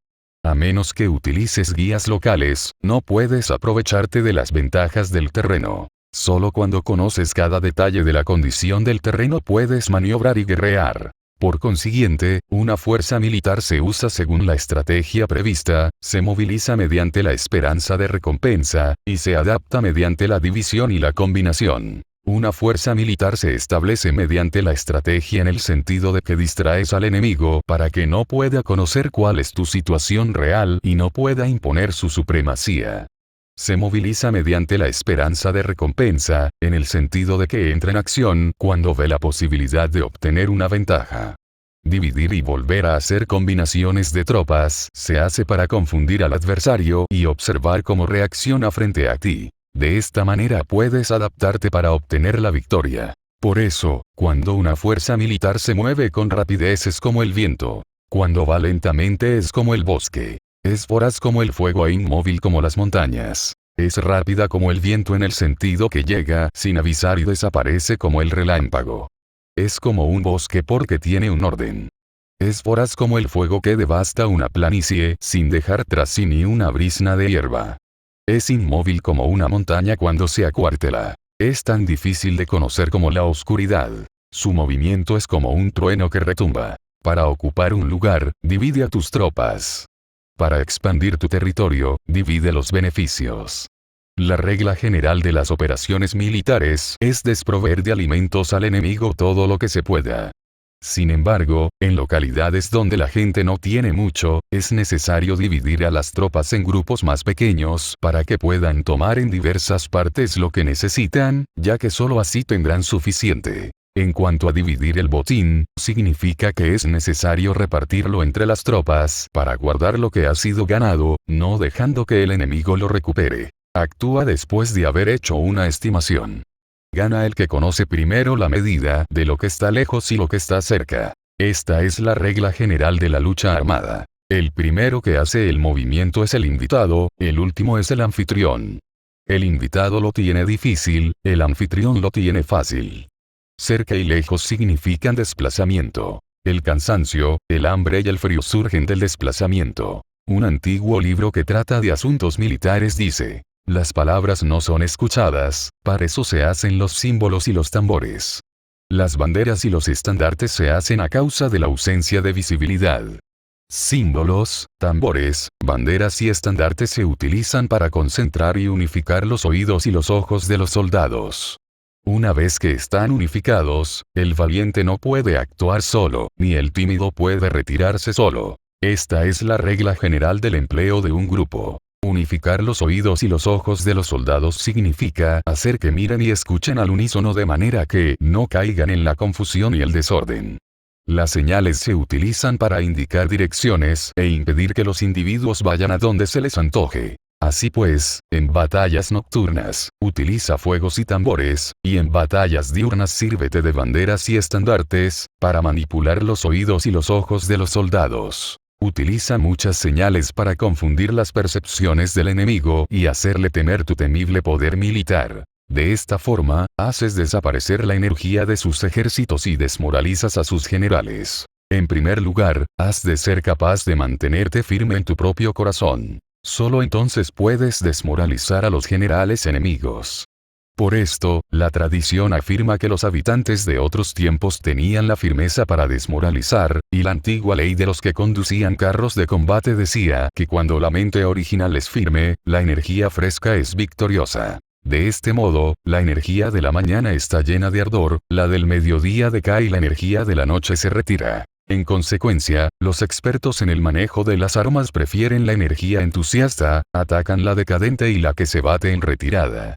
A menos que utilices guías locales, no puedes aprovecharte de las ventajas del terreno. Solo cuando conoces cada detalle de la condición del terreno puedes maniobrar y guerrear. Por consiguiente, una fuerza militar se usa según la estrategia prevista, se moviliza mediante la esperanza de recompensa, y se adapta mediante la división y la combinación. Una fuerza militar se establece mediante la estrategia en el sentido de que distraes al enemigo para que no pueda conocer cuál es tu situación real y no pueda imponer su supremacía. Se moviliza mediante la esperanza de recompensa, en el sentido de que entra en acción cuando ve la posibilidad de obtener una ventaja. Dividir y volver a hacer combinaciones de tropas se hace para confundir al adversario y observar cómo reacciona frente a ti. De esta manera puedes adaptarte para obtener la victoria. Por eso, cuando una fuerza militar se mueve con rapidez es como el viento. Cuando va lentamente es como el bosque. Es voraz como el fuego e inmóvil como las montañas. Es rápida como el viento en el sentido que llega sin avisar y desaparece como el relámpago. Es como un bosque porque tiene un orden. Es voraz como el fuego que devasta una planicie sin dejar tras sí ni una brizna de hierba. Es inmóvil como una montaña cuando se acuartela. Es tan difícil de conocer como la oscuridad. Su movimiento es como un trueno que retumba. Para ocupar un lugar, divide a tus tropas. Para expandir tu territorio, divide los beneficios. La regla general de las operaciones militares es desproveer de alimentos al enemigo todo lo que se pueda. Sin embargo, en localidades donde la gente no tiene mucho, es necesario dividir a las tropas en grupos más pequeños para que puedan tomar en diversas partes lo que necesitan, ya que solo así tendrán suficiente. En cuanto a dividir el botín, significa que es necesario repartirlo entre las tropas para guardar lo que ha sido ganado, no dejando que el enemigo lo recupere. Actúa después de haber hecho una estimación. Gana el que conoce primero la medida de lo que está lejos y lo que está cerca. Esta es la regla general de la lucha armada. El primero que hace el movimiento es el invitado, el último es el anfitrión. El invitado lo tiene difícil, el anfitrión lo tiene fácil. Cerca y lejos significan desplazamiento. El cansancio, el hambre y el frío surgen del desplazamiento. Un antiguo libro que trata de asuntos militares dice: las palabras no son escuchadas, para eso se hacen los símbolos y los tambores. Las banderas y los estandartes se hacen a causa de la ausencia de visibilidad. Símbolos, tambores, banderas y estandartes se utilizan para concentrar y unificar los oídos y los ojos de los soldados. Una vez que están unificados, el valiente no puede actuar solo, ni el tímido puede retirarse solo. Esta es la regla general del empleo de un grupo. Unificar los oídos y los ojos de los soldados significa hacer que miren y escuchen al unísono de manera que no caigan en la confusión y el desorden. Las señales se utilizan para indicar direcciones e impedir que los individuos vayan a donde se les antoje. Así pues, en batallas nocturnas, utiliza fuegos y tambores, y en batallas diurnas sírvete de banderas y estandartes, para manipular los oídos y los ojos de los soldados. Utiliza muchas señales para confundir las percepciones del enemigo y hacerle temer tu temible poder militar. De esta forma, haces desaparecer la energía de sus ejércitos y desmoralizas a sus generales. En primer lugar, has de ser capaz de mantenerte firme en tu propio corazón. Solo entonces puedes desmoralizar a los generales enemigos. Por esto, la tradición afirma que los habitantes de otros tiempos tenían la firmeza para desmoralizar, y la antigua ley de los que conducían carros de combate decía que cuando la mente original es firme, la energía fresca es victoriosa. De este modo, la energía de la mañana está llena de ardor, la del mediodía decae y la energía de la noche se retira. En consecuencia, los expertos en el manejo de las armas prefieren la energía entusiasta, atacan la decadente y la que se bate en retirada.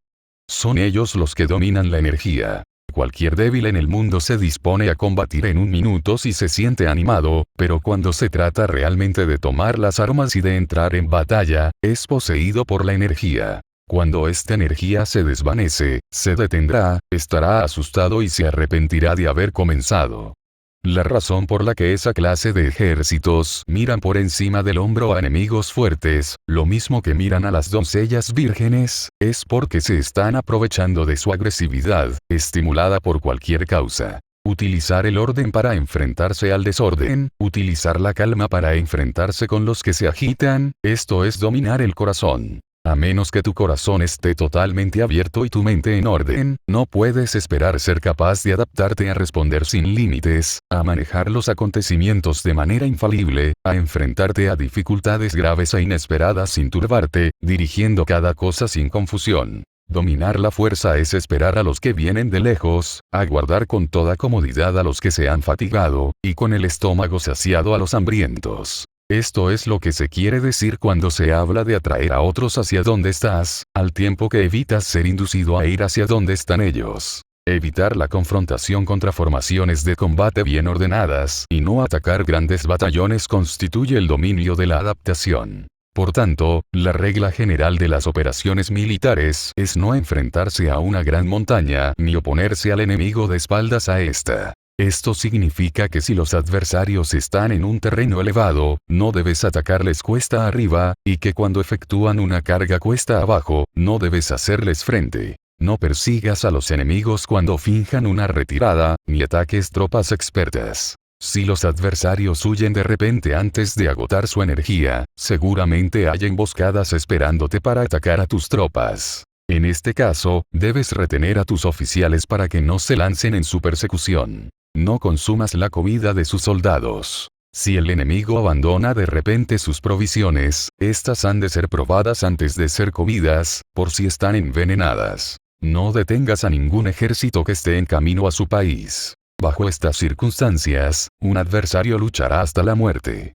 Son ellos los que dominan la energía. Cualquier débil en el mundo se dispone a combatir en un minuto si se siente animado, pero cuando se trata realmente de tomar las armas y de entrar en batalla, es poseído por la energía. Cuando esta energía se desvanece, se detendrá, estará asustado y se arrepentirá de haber comenzado. La razón por la que esa clase de ejércitos miran por encima del hombro a enemigos fuertes, lo mismo que miran a las doncellas vírgenes, es porque se están aprovechando de su agresividad, estimulada por cualquier causa. Utilizar el orden para enfrentarse al desorden, utilizar la calma para enfrentarse con los que se agitan, esto es dominar el corazón. A menos que tu corazón esté totalmente abierto y tu mente en orden, no puedes esperar ser capaz de adaptarte a responder sin límites, a manejar los acontecimientos de manera infalible, a enfrentarte a dificultades graves e inesperadas sin turbarte, dirigiendo cada cosa sin confusión. Dominar la fuerza es esperar a los que vienen de lejos, aguardar con toda comodidad a los que se han fatigado, y con el estómago saciado a los hambrientos. Esto es lo que se quiere decir cuando se habla de atraer a otros hacia donde estás, al tiempo que evitas ser inducido a ir hacia donde están ellos. Evitar la confrontación contra formaciones de combate bien ordenadas y no atacar grandes batallones constituye el dominio de la adaptación. Por tanto, la regla general de las operaciones militares es no enfrentarse a una gran montaña ni oponerse al enemigo de espaldas a esta. Esto significa que si los adversarios están en un terreno elevado, no debes atacarles cuesta arriba, y que cuando efectúan una carga cuesta abajo, no debes hacerles frente. No persigas a los enemigos cuando finjan una retirada, ni ataques tropas expertas. Si los adversarios huyen de repente antes de agotar su energía, seguramente hay emboscadas esperándote para atacar a tus tropas. En este caso, debes retener a tus oficiales para que no se lancen en su persecución. No consumas la comida de sus soldados. Si el enemigo abandona de repente sus provisiones, estas han de ser probadas antes de ser comidas, por si están envenenadas. No detengas a ningún ejército que esté en camino a su país. Bajo estas circunstancias, un adversario luchará hasta la muerte.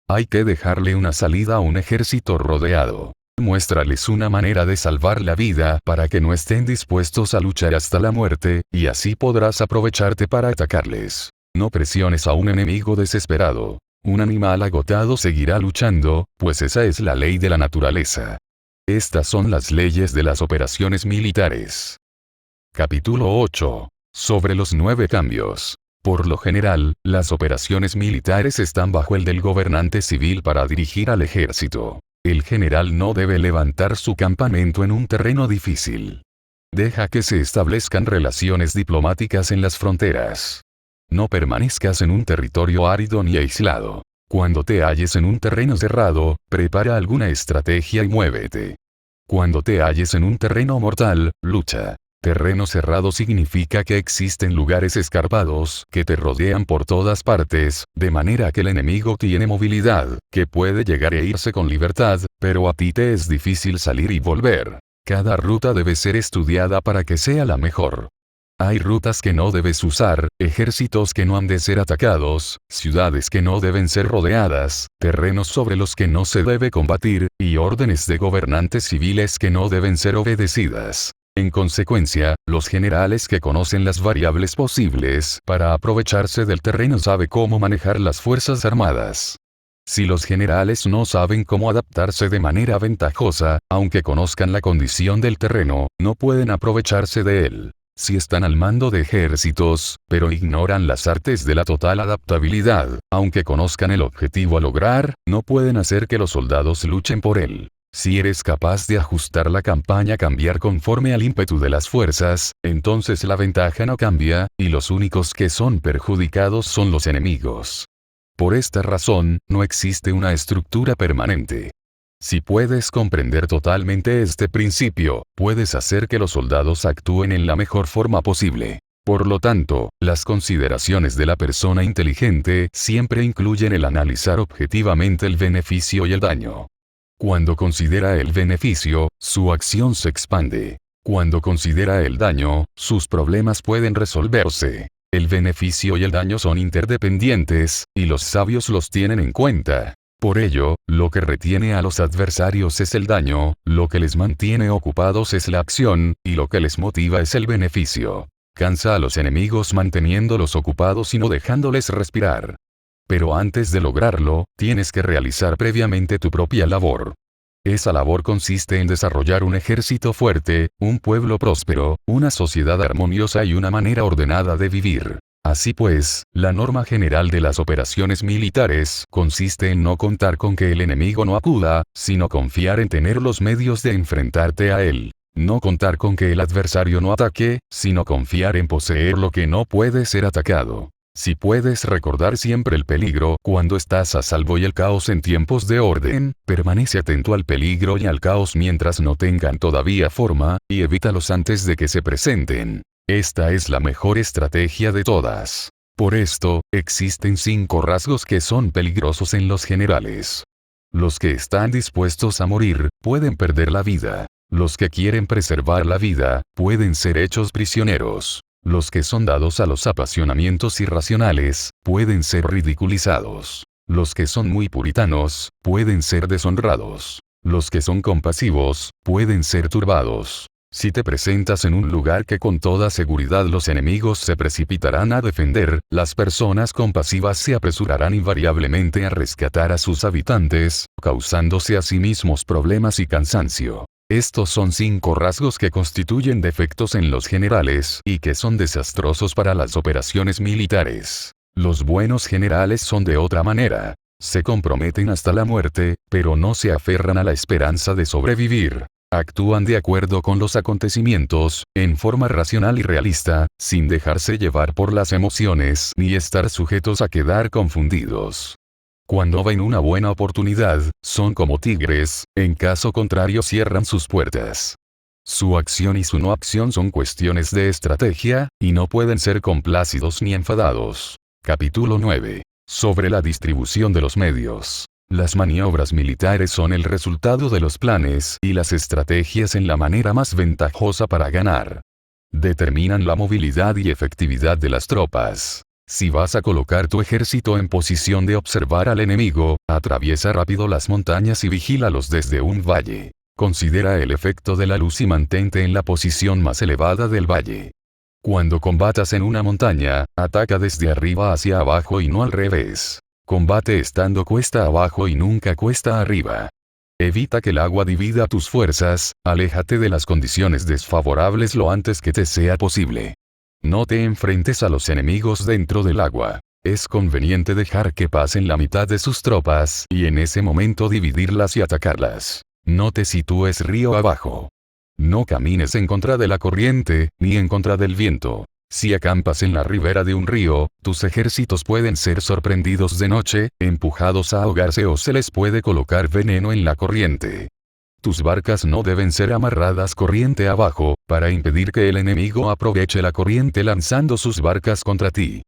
Hay que dejarle una salida a un ejército rodeado. Muéstrales una manera de salvar la vida para que no estén dispuestos a luchar hasta la muerte, y así podrás aprovecharte para atacarles. No presiones a un enemigo desesperado. Un animal agotado seguirá luchando, pues esa es la ley de la naturaleza. Estas son las leyes de las operaciones militares. Capítulo 8. Sobre los 9 cambios. Por lo general, las operaciones militares están bajo el del gobernante civil para dirigir al ejército. El general no debe levantar su campamento en un terreno difícil. Deja que se establezcan relaciones diplomáticas en las fronteras. No permanezcas en un territorio árido ni aislado. Cuando te halles en un terreno cerrado, prepara alguna estrategia y muévete. Cuando te halles en un terreno mortal, lucha. Terreno cerrado significa que existen lugares escarpados que te rodean por todas partes, de manera que el enemigo tiene movilidad, que puede llegar e irse con libertad, pero a ti te es difícil salir y volver. Cada ruta debe ser estudiada para que sea la mejor. Hay rutas que no debes usar, ejércitos que no han de ser atacados, ciudades que no deben ser rodeadas, terrenos sobre los que no se debe combatir, y órdenes de gobernantes civiles que no deben ser obedecidas. En consecuencia, los generales que conocen las variables posibles para aprovecharse del terreno saben cómo manejar las fuerzas armadas. Si los generales no saben cómo adaptarse de manera ventajosa, aunque conozcan la condición del terreno, no pueden aprovecharse de él. Si están al mando de ejércitos, pero ignoran las artes de la total adaptabilidad, aunque conozcan el objetivo a lograr, no pueden hacer que los soldados luchen por él. Si eres capaz de ajustar la campaña a cambiar conforme al ímpetu de las fuerzas, entonces la ventaja no cambia, y los únicos que son perjudicados son los enemigos. Por esta razón, no existe una estructura permanente. Si puedes comprender totalmente este principio, puedes hacer que los soldados actúen en la mejor forma posible. Por lo tanto, las consideraciones de la persona inteligente siempre incluyen el analizar objetivamente el beneficio y el daño. Cuando considera el beneficio, su acción se expande. Cuando considera el daño, sus problemas pueden resolverse. El beneficio y el daño son interdependientes, y los sabios los tienen en cuenta. Por ello, lo que retiene a los adversarios es el daño, lo que les mantiene ocupados es la acción, y lo que les motiva es el beneficio. Cansa a los enemigos manteniéndolos ocupados y no dejándoles respirar. Pero antes de lograrlo, tienes que realizar previamente tu propia labor. Esa labor consiste en desarrollar un ejército fuerte, un pueblo próspero, una sociedad armoniosa y una manera ordenada de vivir. Así pues, la norma general de las operaciones militares consiste en no contar con que el enemigo no acuda, sino confiar en tener los medios de enfrentarte a él. No contar con que el adversario no ataque, sino confiar en poseer lo que no puede ser atacado. Si puedes recordar siempre el peligro cuando estás a salvo y el caos en tiempos de orden, permanece atento al peligro y al caos mientras no tengan todavía forma, y evítalos antes de que se presenten. Esta es la mejor estrategia de todas. Por esto, existen 5 rasgos que son peligrosos en los generales. Los que están dispuestos a morir, pueden perder la vida. Los que quieren preservar la vida, pueden ser hechos prisioneros. Los que son dados a los apasionamientos irracionales, pueden ser ridiculizados. Los que son muy puritanos, pueden ser deshonrados. Los que son compasivos, pueden ser turbados. Si te presentas en un lugar que con toda seguridad los enemigos se precipitarán a defender, las personas compasivas se apresurarán invariablemente a rescatar a sus habitantes, causándose a sí mismos problemas y cansancio. Estos son 5 rasgos que constituyen defectos en los generales y que son desastrosos para las operaciones militares. Los buenos generales son de otra manera. Se comprometen hasta la muerte, pero no se aferran a la esperanza de sobrevivir. Actúan de acuerdo con los acontecimientos, en forma racional y realista, sin dejarse llevar por las emociones ni estar sujetos a quedar confundidos. Cuando ven una buena oportunidad, son como tigres, en caso contrario cierran sus puertas. Su acción y su no acción son cuestiones de estrategia, y no pueden ser complacidos ni enfadados. Capítulo 9. Sobre la distribución de los medios. Las maniobras militares son el resultado de los planes y las estrategias en la manera más ventajosa para ganar. Determinan la movilidad y efectividad de las tropas. Si vas a colocar tu ejército en posición de observar al enemigo, atraviesa rápido las montañas y vigílalos desde un valle. Considera el efecto de la luz y mantente en la posición más elevada del valle. Cuando combatas en una montaña, ataca desde arriba hacia abajo y no al revés. Combate estando cuesta abajo y nunca cuesta arriba. Evita que el agua divida tus fuerzas, aléjate de las condiciones desfavorables lo antes que te sea posible. No te enfrentes a los enemigos dentro del agua. Es conveniente dejar que pasen la mitad de sus tropas y en ese momento dividirlas y atacarlas. No te sitúes río abajo. No camines en contra de la corriente, ni en contra del viento. Si acampas en la ribera de un río, tus ejércitos pueden ser sorprendidos de noche, empujados a ahogarse o se les puede colocar veneno en la corriente. Tus barcas no deben ser amarradas corriente abajo, para impedir que el enemigo aproveche la corriente lanzando sus barcas contra ti.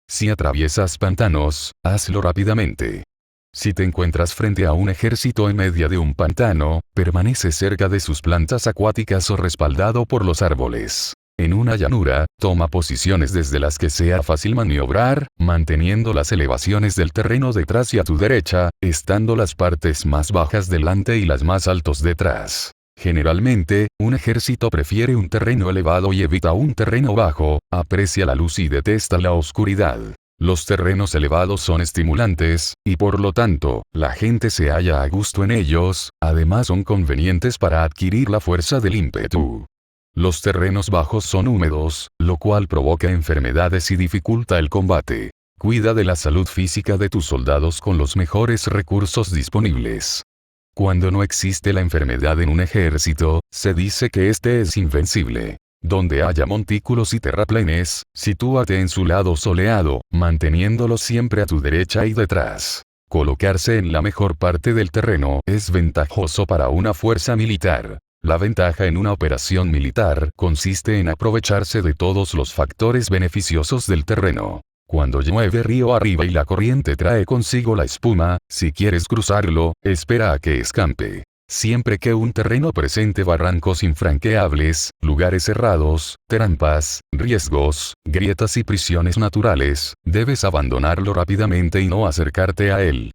Si atraviesas pantanos, hazlo rápidamente. Si te encuentras frente a un ejército en medio de un pantano, permanece cerca de sus plantas acuáticas o respaldado por los árboles. En una llanura, toma posiciones desde las que sea fácil maniobrar, manteniendo las elevaciones del terreno detrás y a tu derecha, estando las partes más bajas delante y las más altos detrás. Generalmente, un ejército prefiere un terreno elevado y evita un terreno bajo, aprecia la luz y detesta la oscuridad. Los terrenos elevados son estimulantes, y por lo tanto, la gente se halla a gusto en ellos, además son convenientes para adquirir la fuerza del ímpetu. Los terrenos bajos son húmedos, lo cual provoca enfermedades y dificulta el combate. Cuida de la salud física de tus soldados con los mejores recursos disponibles. Cuando no existe la enfermedad en un ejército, se dice que este es invencible. Donde haya montículos y terraplenes, sitúate en su lado soleado, manteniéndolos siempre a tu derecha y detrás. Colocarse en la mejor parte del terreno es ventajoso para una fuerza militar. La ventaja en una operación militar consiste en aprovecharse de todos los factores beneficiosos del terreno. Cuando llueve río arriba y la corriente trae consigo la espuma, si quieres cruzarlo, espera a que escampe. Siempre que un terreno presente barrancos infranqueables, lugares cerrados, trampas, riesgos, grietas y prisiones naturales, debes abandonarlo rápidamente y no acercarte a él.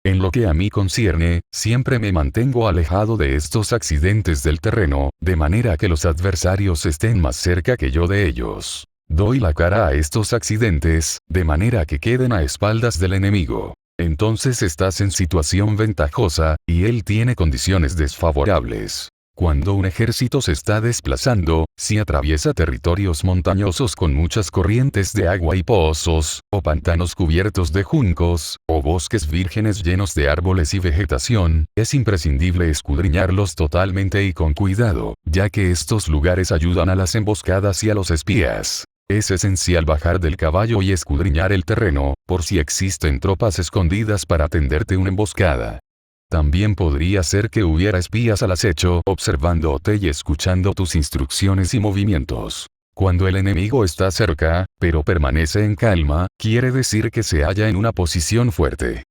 En lo que a mí concierne, siempre me mantengo alejado de estos accidentes del terreno, de manera que los adversarios estén más cerca que yo de ellos. Doy la cara a estos accidentes, de manera que queden a espaldas del enemigo. Entonces estás en situación ventajosa, y él tiene condiciones desfavorables. Cuando un ejército se está desplazando, si atraviesa territorios montañosos con muchas corrientes de agua y pozos, o pantanos cubiertos de juncos, o bosques vírgenes llenos de árboles y vegetación, es imprescindible escudriñarlos totalmente y con cuidado, ya que estos lugares ayudan a las emboscadas y a los espías. Es esencial bajar del caballo y escudriñar el terreno, por si existen tropas escondidas para tenderte una emboscada. También podría ser que hubiera espías al acecho, observándote y escuchando tus instrucciones y movimientos. Cuando el enemigo está cerca, pero permanece en calma, quiere decir que se halla en una posición fuerte.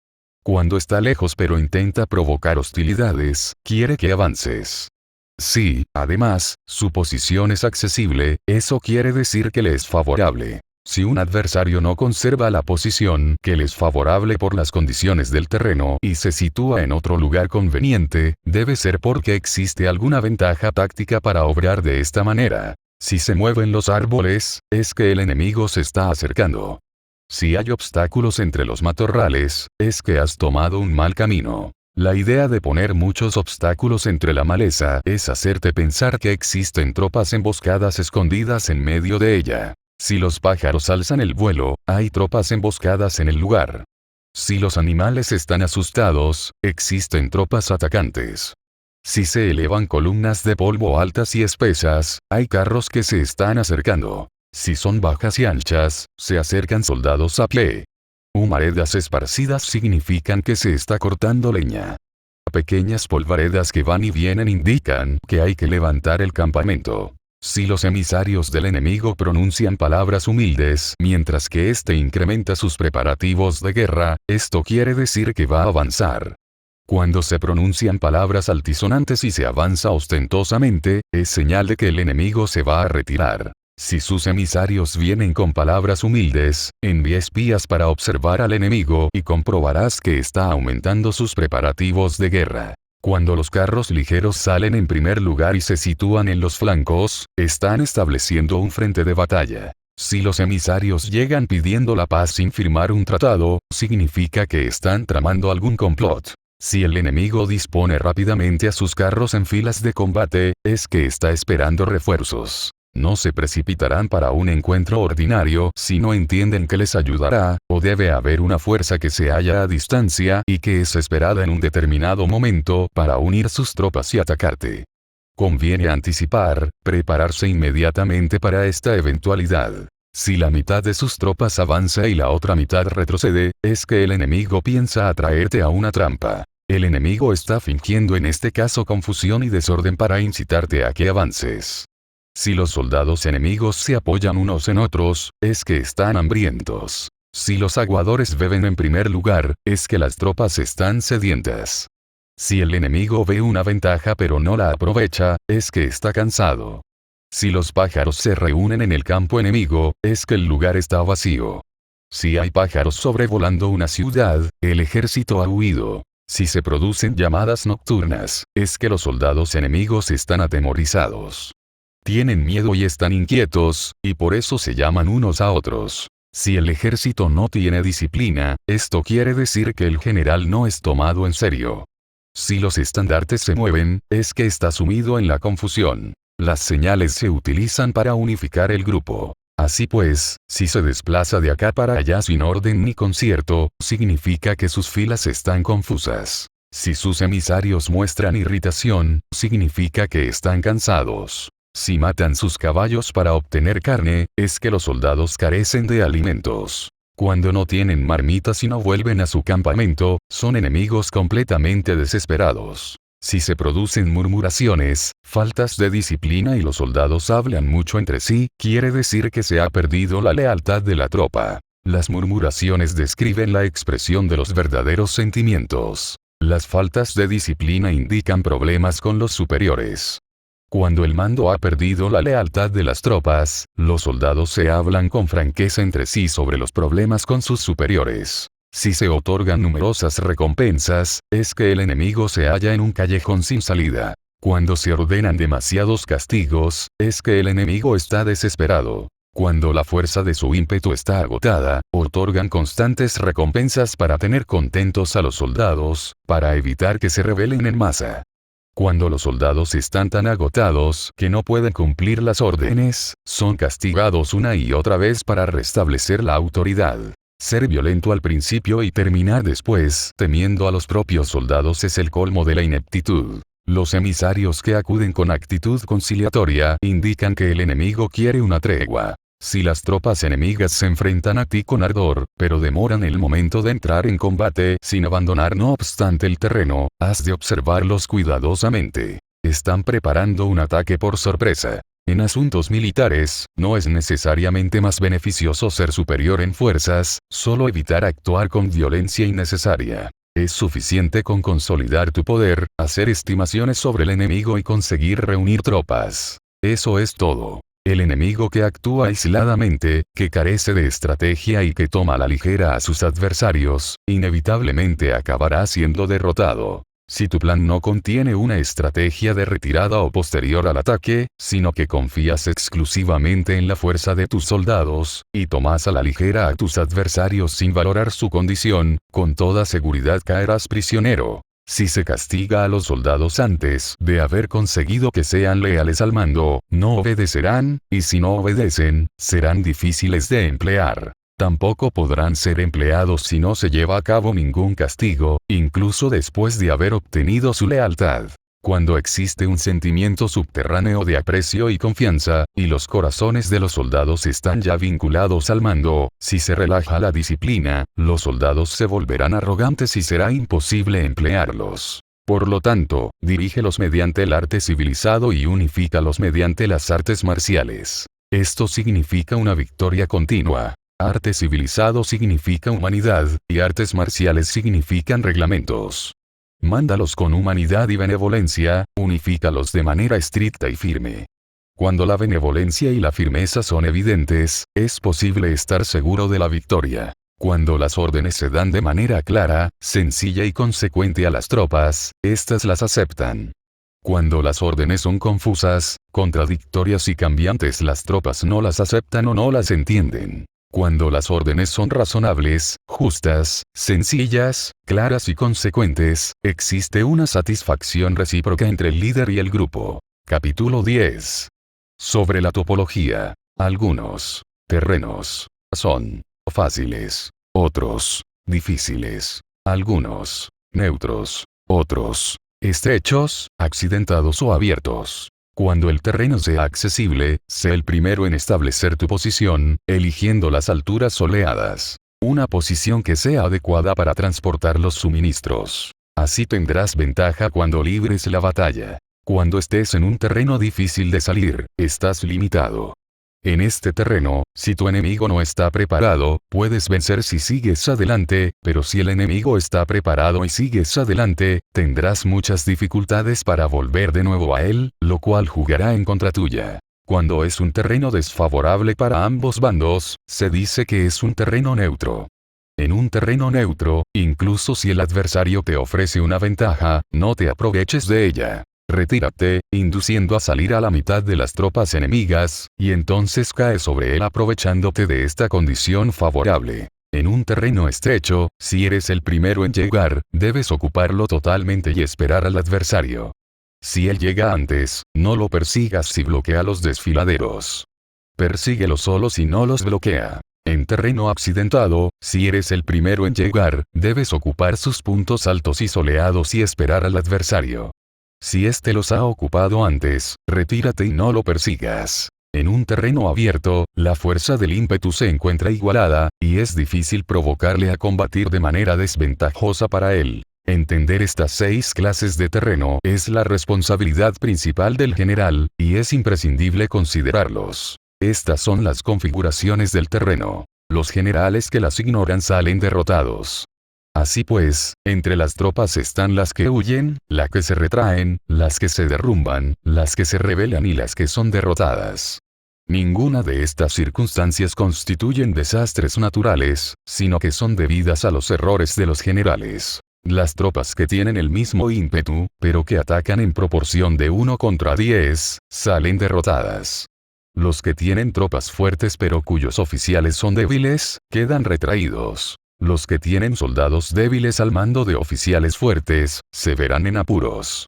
Cuando está lejos pero intenta provocar hostilidades, quiere que avances. Si, además, su posición es accesible, eso quiere decir que le es favorable. Si un adversario no conserva la posición que le es favorable por las condiciones del terreno y se sitúa en otro lugar conveniente, debe ser porque existe alguna ventaja táctica para obrar de esta manera. Si se mueven los árboles, es que el enemigo se está acercando. Si hay obstáculos entre los matorrales, es que has tomado un mal camino. La idea de poner muchos obstáculos entre la maleza es hacerte pensar que existen tropas emboscadas escondidas en medio de ella. Si los pájaros alzan el vuelo, hay tropas emboscadas en el lugar. Si los animales están asustados, existen tropas atacantes. Si se elevan columnas de polvo altas y espesas, hay carros que se están acercando. Si son bajas y anchas, se acercan soldados a pie. Humaredas esparcidas significan que se está cortando leña. pequeñas polvaredas que van y vienen indican que hay que levantar el campamento. Si los emisarios del enemigo pronuncian palabras humildes mientras que éste incrementa sus preparativos de guerra, esto quiere decir que va a avanzar. Cuando se pronuncian palabras altisonantes y se avanza ostentosamente, es señal de que el enemigo se va a retirar. Si sus emisarios vienen con palabras humildes, envía espías para observar al enemigo y comprobarás que está aumentando sus preparativos de guerra. Cuando los carros ligeros salen en primer lugar y se sitúan en los flancos, están estableciendo un frente de batalla. Si los emisarios llegan pidiendo la paz sin firmar un tratado, significa que están tramando algún complot. Si el enemigo dispone rápidamente a sus carros en filas de combate, es que está esperando refuerzos. No se precipitarán para un encuentro ordinario si no entienden que les ayudará, o debe haber una fuerza que se halla a distancia y que es esperada en un determinado momento para unir sus tropas y atacarte. Conviene prepararse inmediatamente para esta eventualidad. Si la mitad de sus tropas avanza y la otra mitad retrocede, es que el enemigo piensa atraerte a una trampa. El enemigo está fingiendo en este caso confusión y desorden para incitarte a que avances. Si los soldados enemigos se apoyan unos en otros, es que están hambrientos. Si los aguadores beben en primer lugar, es que las tropas están sedientas. Si el enemigo ve una ventaja pero no la aprovecha, es que está cansado. Si los pájaros se reúnen en el campo enemigo, es que el lugar está vacío. Si hay pájaros sobrevolando una ciudad, el ejército ha huido. Si se producen llamadas nocturnas, es que los soldados enemigos están atemorizados. Tienen miedo y están inquietos, y por eso se llaman unos a otros. Si el ejército no tiene disciplina, esto quiere decir que el general no es tomado en serio. Si los estandartes se mueven, es que está sumido en la confusión. Las señales se utilizan para unificar el grupo. Así pues, si se desplaza de acá para allá sin orden ni concierto, significa que sus filas están confusas. Si sus emisarios muestran irritación, significa que están cansados. Si matan sus caballos para obtener carne, es que los soldados carecen de alimentos. Cuando no tienen marmitas y no vuelven a su campamento, son enemigos completamente desesperados. Si se producen murmuraciones, faltas de disciplina y los soldados hablan mucho entre sí, quiere decir que se ha perdido la lealtad de la tropa. Las murmuraciones describen la expresión de los verdaderos sentimientos. Las faltas de disciplina indican problemas con los superiores. Cuando el mando ha perdido la lealtad de las tropas, los soldados se hablan con franqueza entre sí sobre los problemas con sus superiores. Si se otorgan numerosas recompensas, es que el enemigo se halla en un callejón sin salida. Cuando se ordenan demasiados castigos, es que el enemigo está desesperado. Cuando la fuerza de su ímpetu está agotada, otorgan constantes recompensas para tener contentos a los soldados, para evitar que se rebelen en masa. Cuando los soldados están tan agotados que no pueden cumplir las órdenes, son castigados una y otra vez para restablecer la autoridad. Ser violento al principio y terminar después, temiendo a los propios soldados es el colmo de la ineptitud. Los emisarios que acuden con actitud conciliatoria indican que el enemigo quiere una tregua. Si las tropas enemigas se enfrentan a ti con ardor, pero demoran el momento de entrar en combate sin abandonar no obstante el terreno, has de observarlos cuidadosamente. Están preparando un ataque por sorpresa. En asuntos militares, no es necesariamente más beneficioso ser superior en fuerzas, solo evitar actuar con violencia innecesaria. Es suficiente con consolidar tu poder, hacer estimaciones sobre el enemigo y conseguir reunir tropas. Eso es todo. El enemigo que actúa aisladamente, que carece de estrategia y que toma a la ligera a sus adversarios, inevitablemente acabará siendo derrotado. Si tu plan no contiene una estrategia de retirada o posterior al ataque, sino que confías exclusivamente en la fuerza de tus soldados, y tomas a la ligera a tus adversarios sin valorar su condición, con toda seguridad caerás prisionero. Si se castiga a los soldados antes de haber conseguido que sean leales al mando, no obedecerán, y si no obedecen, serán difíciles de emplear. Tampoco podrán ser empleados si no se lleva a cabo ningún castigo, incluso después de haber obtenido su lealtad. Cuando existe un sentimiento subterráneo de aprecio y confianza, y los corazones de los soldados están ya vinculados al mando, si se relaja la disciplina, los soldados se volverán arrogantes y será imposible emplearlos. Por lo tanto, dirígelos mediante el arte civilizado y unifícalos mediante las artes marciales. Esto significa una victoria continua. Arte civilizado significa humanidad, y artes marciales significan reglamentos. Mándalos con humanidad y benevolencia, unifícalos de manera estricta y firme. Cuando la benevolencia y la firmeza son evidentes, es posible estar seguro de la victoria. Cuando las órdenes se dan de manera clara, sencilla y consecuente a las tropas, éstas las aceptan. Cuando las órdenes son confusas, contradictorias y cambiantes, las tropas no las aceptan o no las entienden. Cuando las órdenes son razonables, justas, sencillas, claras y consecuentes, existe una satisfacción recíproca entre el líder y el grupo. Capítulo 10. Sobre la topología. Algunos terrenos son fáciles, otros difíciles, algunos neutros, otros estrechos, accidentados o abiertos. Cuando el terreno sea accesible, sé el primero en establecer tu posición, eligiendo las alturas soleadas. Una posición que sea adecuada para transportar los suministros. Así tendrás ventaja cuando libres la batalla. Cuando estés en un terreno difícil de salir, estás limitado. En este terreno, si tu enemigo no está preparado, puedes vencer si sigues adelante, pero si el enemigo está preparado y sigues adelante, tendrás muchas dificultades para volver de nuevo a él, lo cual jugará en contra tuya. Cuando es un terreno desfavorable para ambos bandos, se dice que es un terreno neutro. En un terreno neutro, incluso si el adversario te ofrece una ventaja, no te aproveches de ella. Retírate, induciendo a salir a la mitad de las tropas enemigas, y entonces cae sobre él aprovechándote de esta condición favorable. En un terreno estrecho, si eres el primero en llegar, debes ocuparlo totalmente y esperar al adversario. Si él llega antes, no lo persigas y bloquea los desfiladeros. Persíguelo solo si no los bloquea. En terreno accidentado, si eres el primero en llegar, debes ocupar sus puntos altos y soleados y esperar al adversario. Si éste los ha ocupado antes, retírate y no lo persigas. En un terreno abierto, la fuerza del ímpetu se encuentra igualada, y es difícil provocarle a combatir de manera desventajosa para él. Entender estas 6 clases de terreno es la responsabilidad principal del general, y es imprescindible considerarlos. Estas son las configuraciones del terreno. Los generales que las ignoran salen derrotados. Así pues, entre las tropas están las que huyen, las que se retraen, las que se derrumban, las que se rebelan y las que son derrotadas. Ninguna de estas circunstancias constituyen desastres naturales, sino que son debidas a los errores de los generales. Las tropas que tienen el mismo ímpetu, pero que atacan en proporción de 1 contra 10, salen derrotadas. Los que tienen tropas fuertes pero cuyos oficiales son débiles, quedan retraídos. Los que tienen soldados débiles al mando de oficiales fuertes, se verán en apuros.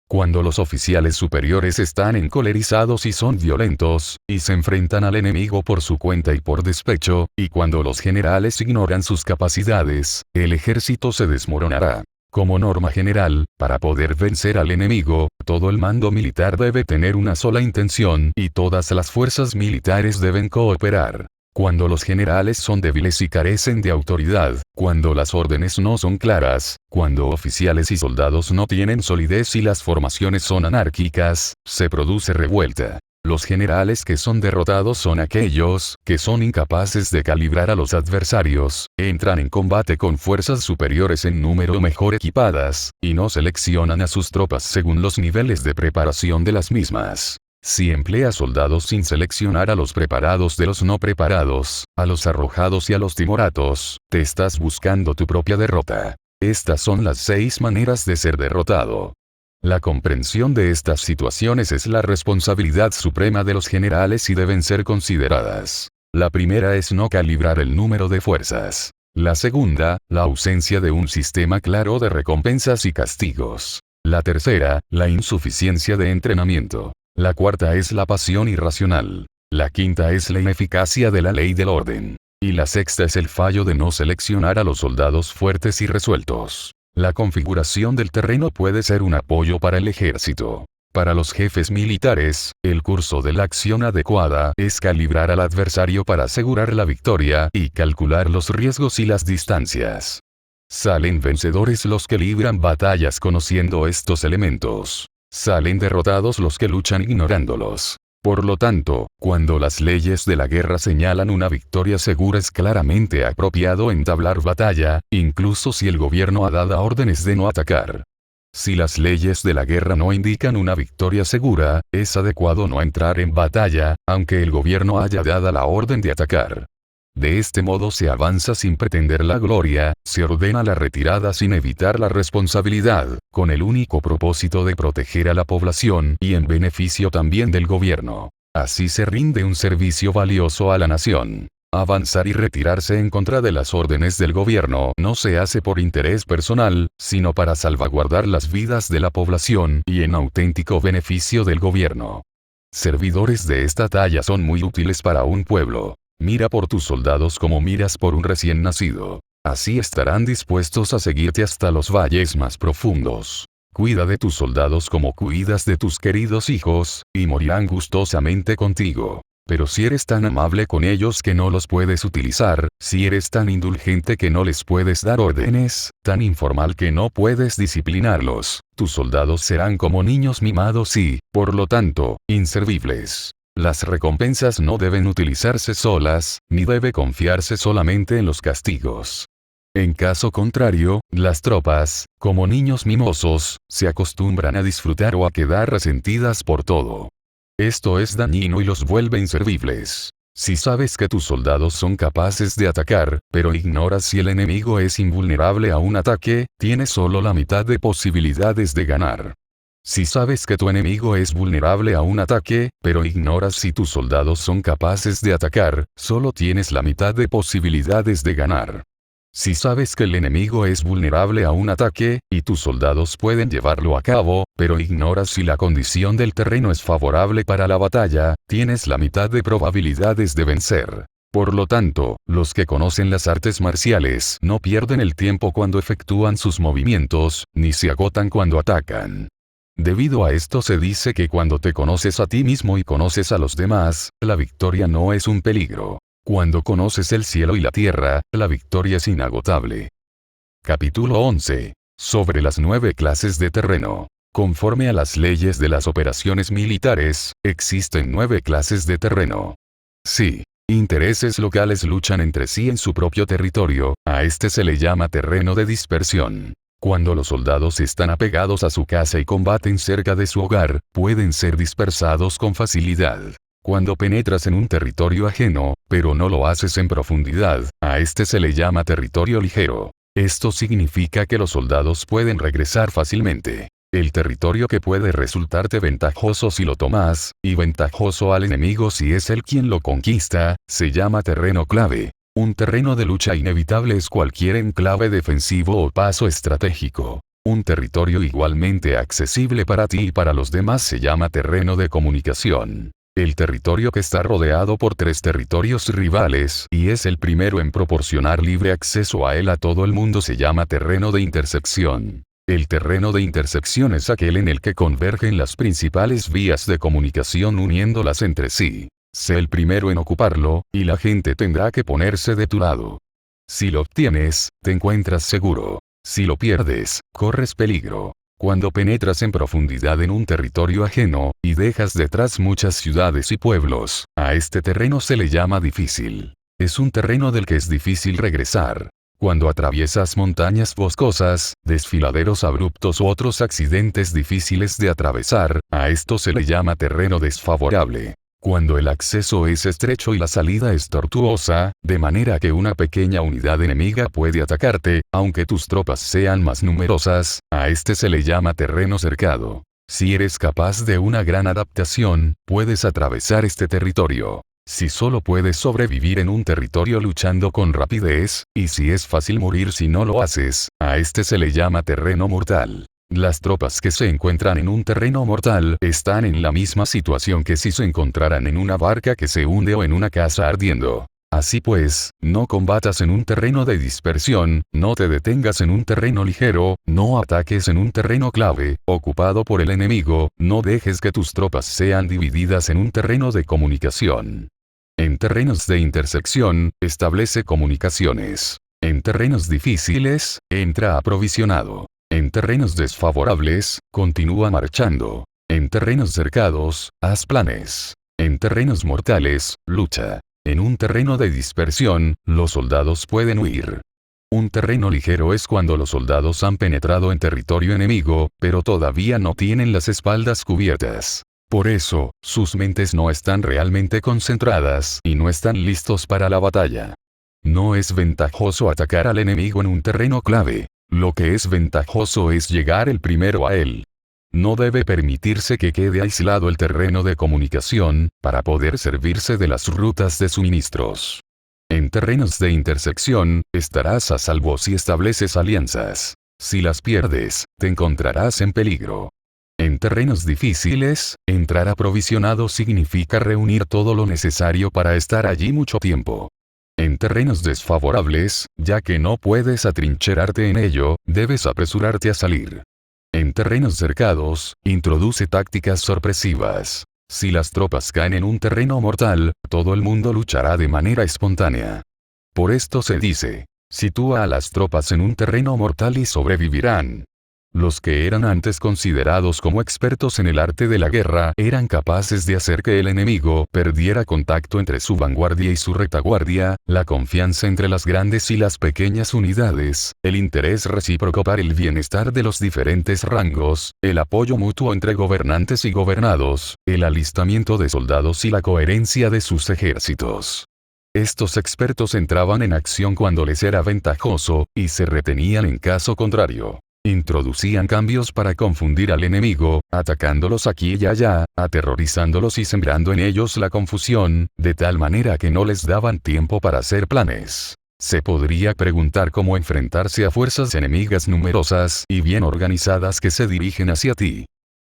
Cuando los oficiales superiores están encolerizados y son violentos, y se enfrentan al enemigo por su cuenta y por despecho, y cuando los generales ignoran sus capacidades, el ejército se desmoronará. Como norma general, para poder vencer al enemigo, todo el mando militar debe tener una sola intención y todas las fuerzas militares deben cooperar. Cuando los generales son débiles y carecen de autoridad, cuando las órdenes no son claras, cuando oficiales y soldados no tienen solidez y las formaciones son anárquicas, se produce revuelta. Los generales que son derrotados son aquellos que son incapaces de calibrar a los adversarios, entran en combate con fuerzas superiores en número mejor equipadas, y no seleccionan a sus tropas según los niveles de preparación de las mismas. Si empleas soldados sin seleccionar a los preparados de los no preparados, a los arrojados y a los timoratos, te estás buscando tu propia derrota. Estas son las 6 maneras de ser derrotado. La comprensión de estas situaciones es la responsabilidad suprema de los generales y deben ser consideradas. La primera es no calibrar el número de fuerzas. La segunda, la ausencia de un sistema claro de recompensas y castigos. La tercera, la insuficiencia de entrenamiento. La cuarta es la pasión irracional. La quinta es la ineficacia de la ley del orden. Y la sexta es el fallo de no seleccionar a los soldados fuertes y resueltos. La configuración del terreno puede ser un apoyo para el ejército. Para los jefes militares, el curso de la acción adecuada es calibrar al adversario para asegurar la victoria y calcular los riesgos y las distancias. Salen vencedores los que libran batallas conociendo estos elementos. Salen derrotados los que luchan ignorándolos. Por lo tanto, cuando las leyes de la guerra señalan una victoria segura es claramente apropiado entablar batalla, incluso si el gobierno ha dado órdenes de no atacar. Si las leyes de la guerra no indican una victoria segura, es adecuado no entrar en batalla, aunque el gobierno haya dado la orden de atacar. De este modo se avanza sin pretender la gloria, se ordena la retirada sin evitar la responsabilidad, con el único propósito de proteger a la población y en beneficio también del gobierno. Así se rinde un servicio valioso a la nación. Avanzar y retirarse en contra de las órdenes del gobierno no se hace por interés personal, sino para salvaguardar las vidas de la población y en auténtico beneficio del gobierno. Servidores de esta talla son muy útiles para un pueblo. Mira por tus soldados como miras por un recién nacido. Así estarán dispuestos a seguirte hasta los valles más profundos. Cuida de tus soldados como cuidas de tus queridos hijos, y morirán gustosamente contigo. Pero si eres tan amable con ellos que no los puedes utilizar, si eres tan indulgente que no les puedes dar órdenes, tan informal que no puedes disciplinarlos, tus soldados serán como niños mimados y, por lo tanto, inservibles. Las recompensas no deben utilizarse solas, ni debe confiarse solamente en los castigos. En caso contrario, las tropas, como niños mimosos, se acostumbran a disfrutar o a quedar resentidas por todo. Esto es dañino y los vuelve inservibles. Si sabes que tus soldados son capaces de atacar, pero ignoras si el enemigo es invulnerable a un ataque, tienes solo la mitad de posibilidades de ganar. Si sabes que tu enemigo es vulnerable a un ataque, pero ignoras si tus soldados son capaces de atacar, solo tienes la mitad de posibilidades de ganar. Si sabes que el enemigo es vulnerable a un ataque, y tus soldados pueden llevarlo a cabo, pero ignoras si la condición del terreno es favorable para la batalla, tienes la mitad de probabilidades de vencer. Por lo tanto, los que conocen las artes marciales no pierden el tiempo cuando efectúan sus movimientos, ni se agotan cuando atacan. Debido a esto se dice que cuando te conoces a ti mismo y conoces a los demás, la victoria no es un peligro. Cuando conoces el cielo y la tierra, la victoria es inagotable. Capítulo 11. Sobre las 9 clases de terreno. Conforme a las leyes de las operaciones militares, existen 9 clases de terreno. Si intereses locales luchan entre sí en su propio territorio, a este se le llama terreno de dispersión. Cuando los soldados están apegados a su casa y combaten cerca de su hogar, pueden ser dispersados con facilidad. Cuando penetras en un territorio ajeno, pero no lo haces en profundidad, a este se le llama territorio ligero. Esto significa que los soldados pueden regresar fácilmente. El territorio que puede resultarte ventajoso si lo tomas, y ventajoso al enemigo si es él quien lo conquista, se llama terreno clave. Un terreno de lucha inevitable es cualquier enclave defensivo o paso estratégico. Un territorio igualmente accesible para ti y para los demás se llama terreno de comunicación. El territorio que está rodeado por 3 territorios rivales y es el primero en proporcionar libre acceso a él a todo el mundo se llama terreno de intersección. El terreno de intersección es aquel en el que convergen las principales vías de comunicación uniéndolas entre sí. Sé el primero en ocuparlo, y la gente tendrá que ponerse de tu lado. Si lo obtienes, te encuentras seguro. Si lo pierdes, corres peligro. Cuando penetras en profundidad en un territorio ajeno, y dejas detrás muchas ciudades y pueblos, a este terreno se le llama difícil. Es un terreno del que es difícil regresar. Cuando atraviesas montañas boscosas, desfiladeros abruptos u otros accidentes difíciles de atravesar, a esto se le llama terreno desfavorable. Cuando el acceso es estrecho y la salida es tortuosa, de manera que una pequeña unidad enemiga puede atacarte, aunque tus tropas sean más numerosas, a este se le llama terreno cercado. Si eres capaz de una gran adaptación, puedes atravesar este territorio. Si solo puedes sobrevivir en un territorio luchando con rapidez, y si es fácil morir si no lo haces, a este se le llama terreno mortal. Las tropas que se encuentran en un terreno mortal están en la misma situación que si se encontraran en una barca que se hunde o en una casa ardiendo. Así pues, no combatas en un terreno de dispersión, no te detengas en un terreno ligero, no ataques en un terreno clave, ocupado por el enemigo, no dejes que tus tropas sean divididas en un terreno de comunicación. En terrenos de intersección, establece comunicaciones. En terrenos difíciles, entra aprovisionado. En terrenos desfavorables, continúa marchando. En terrenos cercados, haz planes. En terrenos mortales, lucha. En un terreno de dispersión, los soldados pueden huir. Un terreno ligero es cuando los soldados han penetrado en territorio enemigo, pero todavía no tienen las espaldas cubiertas. Por eso, sus mentes no están realmente concentradas y no están listos para la batalla. No es ventajoso atacar al enemigo en un terreno clave. Lo que es ventajoso es llegar el primero a él. No debe permitirse que quede aislado el terreno de comunicación, para poder servirse de las rutas de suministros. En terrenos de intersección, estarás a salvo si estableces alianzas. Si las pierdes, te encontrarás en peligro. En terrenos difíciles, entrar aprovisionado significa reunir todo lo necesario para estar allí mucho tiempo. En terrenos desfavorables, ya que no puedes atrincherarte en ello, debes apresurarte a salir. En terrenos cercados, introduce tácticas sorpresivas. Si las tropas caen en un terreno mortal, todo el mundo luchará de manera espontánea. Por esto se dice, sitúa a las tropas en un terreno mortal y sobrevivirán. Los que eran antes considerados como expertos en el arte de la guerra eran capaces de hacer que el enemigo perdiera contacto entre su vanguardia y su retaguardia, la confianza entre las grandes y las pequeñas unidades, el interés recíproco para el bienestar de los diferentes rangos, el apoyo mutuo entre gobernantes y gobernados, el alistamiento de soldados y la coherencia de sus ejércitos. Estos expertos entraban en acción cuando les era ventajoso, y se retenían en caso contrario. Introducían cambios para confundir al enemigo, atacándolos aquí y allá, aterrorizándolos y sembrando en ellos la confusión, de tal manera que no les daban tiempo para hacer planes. Se podría preguntar cómo enfrentarse a fuerzas enemigas numerosas y bien organizadas que se dirigen hacia ti.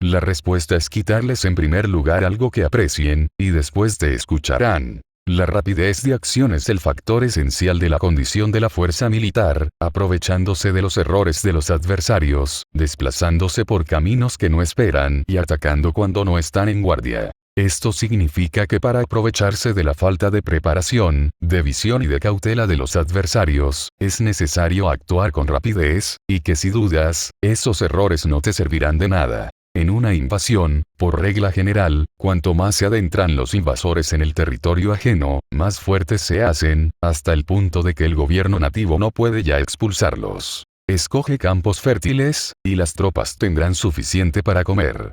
La respuesta es quitarles en primer lugar algo que aprecien, y después te escucharán. La rapidez de acción es el factor esencial de la condición de la fuerza militar, aprovechándose de los errores de los adversarios, desplazándose por caminos que no esperan y atacando cuando no están en guardia. Esto significa que para aprovecharse de la falta de preparación, de visión y de cautela de los adversarios, es necesario actuar con rapidez, y que si dudas, esos errores no te servirán de nada. En una invasión, por regla general, cuanto más se adentran los invasores en el territorio ajeno, más fuertes se hacen, hasta el punto de que el gobierno nativo no puede ya expulsarlos. Escoge campos fértiles, y las tropas tendrán suficiente para comer.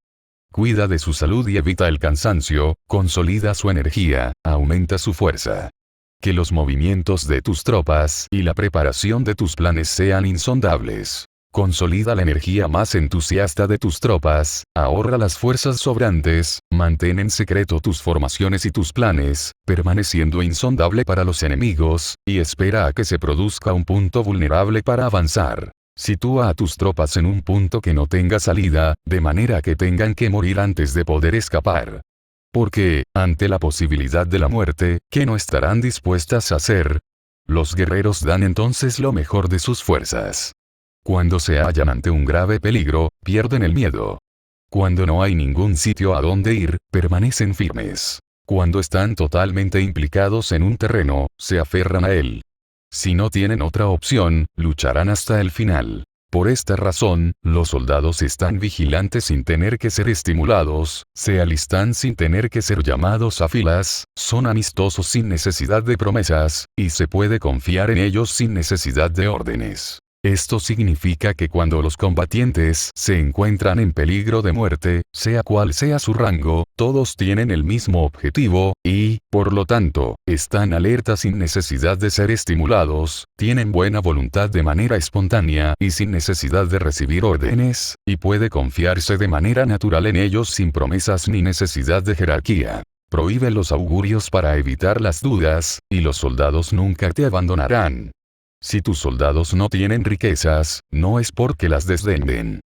Cuida de su salud y evita el cansancio, consolida su energía, aumenta su fuerza. Que los movimientos de tus tropas y la preparación de tus planes sean insondables. Consolida la energía más entusiasta de tus tropas, ahorra las fuerzas sobrantes, mantén en secreto tus formaciones y tus planes, permaneciendo insondable para los enemigos, y espera a que se produzca un punto vulnerable para avanzar. Sitúa a tus tropas en un punto que no tenga salida, de manera que tengan que morir antes de poder escapar. Porque, ante la posibilidad de la muerte, ¿qué no estarán dispuestas a hacer? Los guerreros dan entonces lo mejor de sus fuerzas. Cuando se hallan ante un grave peligro, pierden el miedo. Cuando no hay ningún sitio a donde ir, permanecen firmes. Cuando están totalmente implicados en un terreno, se aferran a él. Si no tienen otra opción, lucharán hasta el final. Por esta razón, los soldados están vigilantes sin tener que ser estimulados, se alistan sin tener que ser llamados a filas, son amistosos sin necesidad de promesas, y se puede confiar en ellos sin necesidad de órdenes. Esto significa que cuando los combatientes se encuentran en peligro de muerte, sea cual sea su rango, todos tienen el mismo objetivo, y, por lo tanto, están alertas sin necesidad de ser estimulados, tienen buena voluntad de manera espontánea y sin necesidad de recibir órdenes, y puede confiarse de manera natural en ellos sin promesas ni necesidad de jerarquía. Prohíbe los augurios para evitar las dudas, y los soldados nunca te abandonarán. Si tus soldados no tienen riquezas, no es porque las desdenden.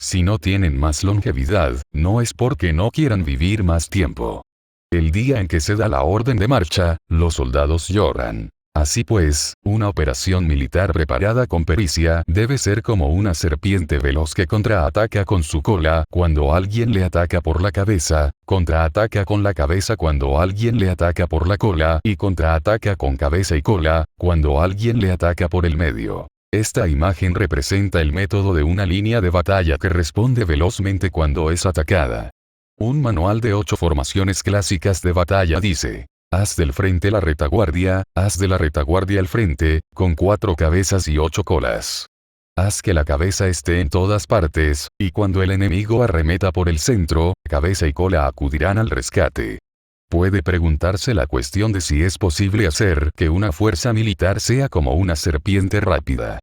Si no tienen más longevidad, no es porque no quieran vivir más tiempo. El día en que se da la orden de marcha, los soldados lloran. Así pues, una operación militar preparada con pericia debe ser como una serpiente veloz que contraataca con su cola cuando alguien le ataca por la cabeza, contraataca con la cabeza cuando alguien le ataca por la cola y contraataca con cabeza y cola cuando alguien le ataca por el medio. Esta imagen representa el método de una línea de batalla que responde velozmente cuando es atacada. Un manual de 8 formaciones clásicas de batalla dice: haz del frente la retaguardia, haz de la retaguardia el frente, con 4 cabezas y 8 colas. Haz que la cabeza esté en todas partes, y cuando el enemigo arremeta por el centro, cabeza y cola acudirán al rescate. Puede preguntarse la cuestión de si es posible hacer que una fuerza militar sea como una serpiente rápida.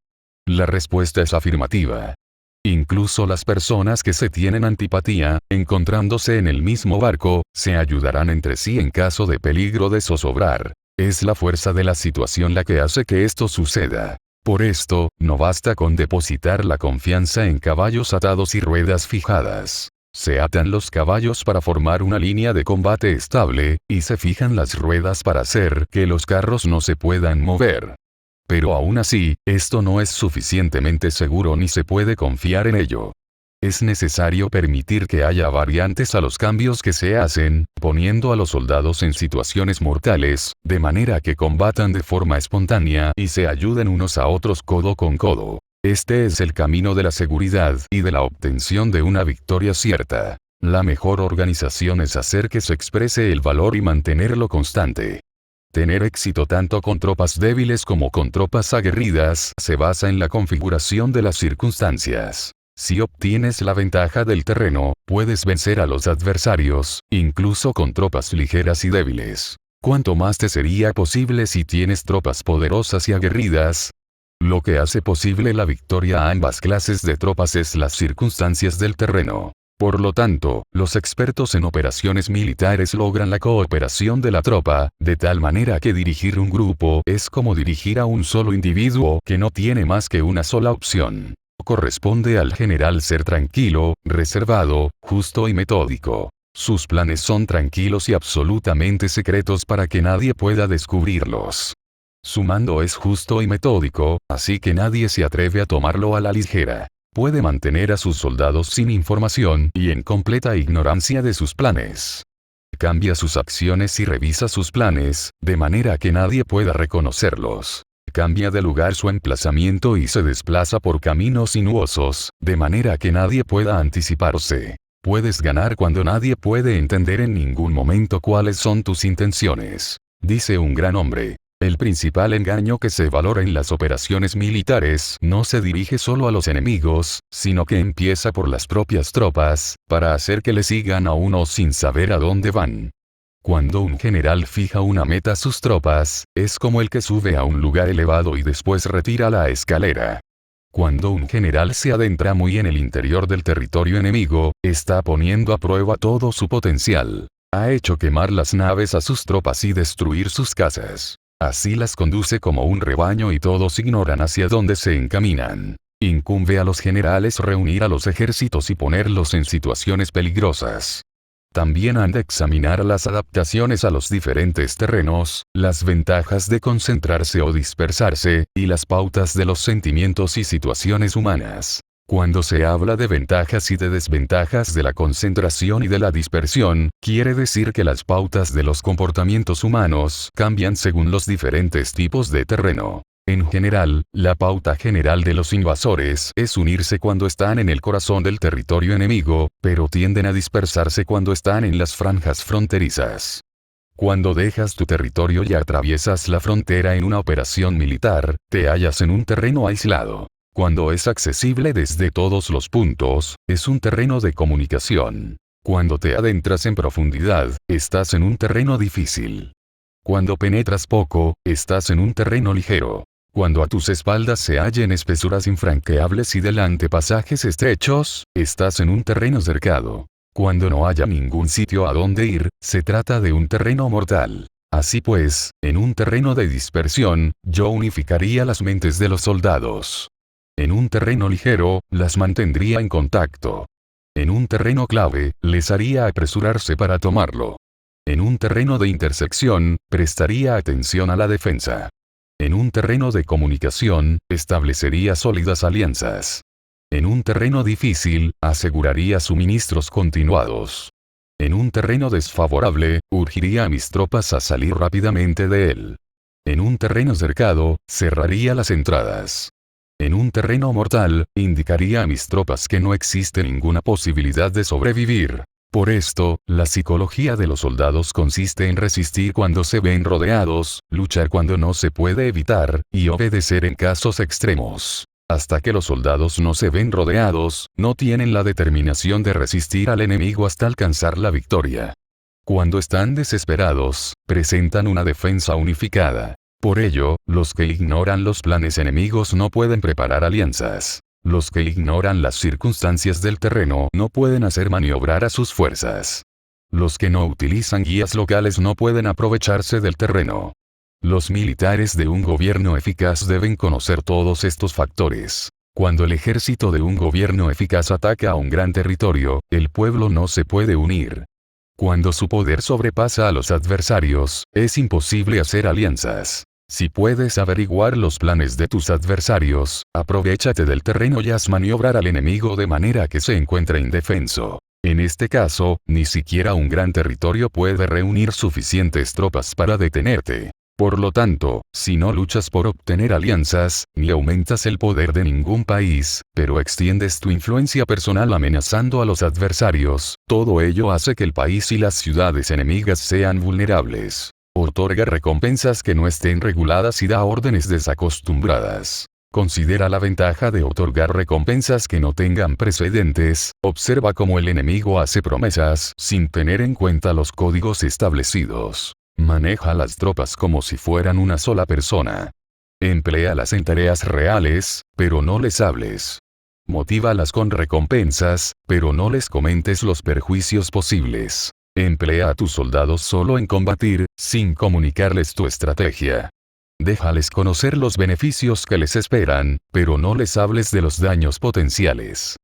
La respuesta es afirmativa. Incluso las personas que se tienen antipatía, encontrándose en el mismo barco, se ayudarán entre sí en caso de peligro de zozobrar. Es la fuerza de la situación la que hace que esto suceda. Por esto, no basta con depositar la confianza en caballos atados y ruedas fijadas. Se atan los caballos para formar una línea de combate estable, y se fijan las ruedas para hacer que los carros no se puedan mover. Pero aún así, esto no es suficientemente seguro ni se puede confiar en ello. Es necesario permitir que haya variantes a los cambios que se hacen, poniendo a los soldados en situaciones mortales, de manera que combatan de forma espontánea y se ayuden unos a otros codo con codo. Este es el camino de la seguridad y de la obtención de una victoria cierta. La mejor organización es hacer que se exprese el valor y mantenerlo constante. Tener éxito tanto con tropas débiles como con tropas aguerridas se basa en la configuración de las circunstancias. Si obtienes la ventaja del terreno, puedes vencer a los adversarios, incluso con tropas ligeras y débiles. ¿Cuánto más te sería posible si tienes tropas poderosas y aguerridas? Lo que hace posible la victoria a ambas clases de tropas es las circunstancias del terreno. Por lo tanto, los expertos en operaciones militares logran la cooperación de la tropa, de tal manera que dirigir un grupo es como dirigir a un solo individuo que no tiene más que una sola opción. Corresponde al general ser tranquilo, reservado, justo y metódico. Sus planes son tranquilos y absolutamente secretos para que nadie pueda descubrirlos. Su mando es justo y metódico, así que nadie se atreve a tomarlo a la ligera. Puede mantener a sus soldados sin información y en completa ignorancia de sus planes. Cambia sus acciones y revisa sus planes, de manera que nadie pueda reconocerlos. Cambia de lugar su emplazamiento y se desplaza por caminos sinuosos, de manera que nadie pueda anticiparse. Puedes ganar cuando nadie puede entender en ningún momento cuáles son tus intenciones. Dice un gran hombre: el principal engaño que se valora en las operaciones militares no se dirige solo a los enemigos, sino que empieza por las propias tropas, para hacer que le sigan a uno sin saber a dónde van. Cuando un general fija una meta a sus tropas, es como el que sube a un lugar elevado y después retira la escalera. Cuando un general se adentra muy en el interior del territorio enemigo, está poniendo a prueba todo su potencial. Ha hecho quemar las naves a sus tropas y destruir sus casas. Así las conduce como un rebaño y todos ignoran hacia dónde se encaminan. Incumbe a los generales reunir a los ejércitos y ponerlos en situaciones peligrosas. También han de examinar las adaptaciones a los diferentes terrenos, las ventajas de concentrarse o dispersarse, y las pautas de los sentimientos y situaciones humanas. Cuando se habla de ventajas y de desventajas de la concentración y de la dispersión, quiere decir que las pautas de los comportamientos humanos cambian según los diferentes tipos de terreno. En general, la pauta general de los invasores es unirse cuando están en el corazón del territorio enemigo, pero tienden a dispersarse cuando están en las franjas fronterizas. Cuando dejas tu territorio y atraviesas la frontera en una operación militar, te hallas en un terreno aislado. Cuando es accesible desde todos los puntos, es un terreno de comunicación. Cuando te adentras en profundidad, estás en un terreno difícil. Cuando penetras poco, estás en un terreno ligero. Cuando a tus espaldas se hallen espesuras infranqueables y delante pasajes estrechos, estás en un terreno cercado. Cuando no haya ningún sitio a donde ir, se trata de un terreno mortal. Así pues, en un terreno de dispersión, yo unificaría las mentes de los soldados. En un terreno ligero, las mantendría en contacto. En un terreno clave, les haría apresurarse para tomarlo. En un terreno de intersección, prestaría atención a la defensa. En un terreno de comunicación, establecería sólidas alianzas. En un terreno difícil, aseguraría suministros continuados. En un terreno desfavorable, urgiría a mis tropas a salir rápidamente de él. En un terreno cercado, cerraría las entradas. En un terreno mortal, indicaría a mis tropas que no existe ninguna posibilidad de sobrevivir. Por esto, la psicología de los soldados consiste en resistir cuando se ven rodeados, luchar cuando no se puede evitar, y obedecer en casos extremos. Hasta que los soldados no se ven rodeados, no tienen la determinación de resistir al enemigo hasta alcanzar la victoria. Cuando están desesperados, presentan una defensa unificada. Por ello, los que ignoran los planes enemigos no pueden preparar alianzas. Los que ignoran las circunstancias del terreno no pueden hacer maniobrar a sus fuerzas. Los que no utilizan guías locales no pueden aprovecharse del terreno. Los militares de un gobierno eficaz deben conocer todos estos factores. Cuando el ejército de un gobierno eficaz ataca a un gran territorio, el pueblo no se puede unir. Cuando su poder sobrepasa a los adversarios, es imposible hacer alianzas. Si puedes averiguar los planes de tus adversarios, aprovéchate del terreno y haz maniobrar al enemigo de manera que se encuentre indefenso. En este caso, ni siquiera un gran territorio puede reunir suficientes tropas para detenerte. Por lo tanto, si no luchas por obtener alianzas, ni aumentas el poder de ningún país, pero extiendes tu influencia personal amenazando a los adversarios, todo ello hace que el país y las ciudades enemigas sean vulnerables. Otorga recompensas que no estén reguladas y da órdenes desacostumbradas. Considera la ventaja de otorgar recompensas que no tengan precedentes, observa cómo el enemigo hace promesas sin tener en cuenta los códigos establecidos. Maneja las tropas como si fueran una sola persona. Empléalas en tareas reales, pero no les hables. Motívalas con recompensas, pero no les comentes los perjuicios posibles. Emplea a tus soldados solo en combatir, sin comunicarles tu estrategia. Déjales conocer los beneficios que les esperan, pero no les hables de los daños potenciales.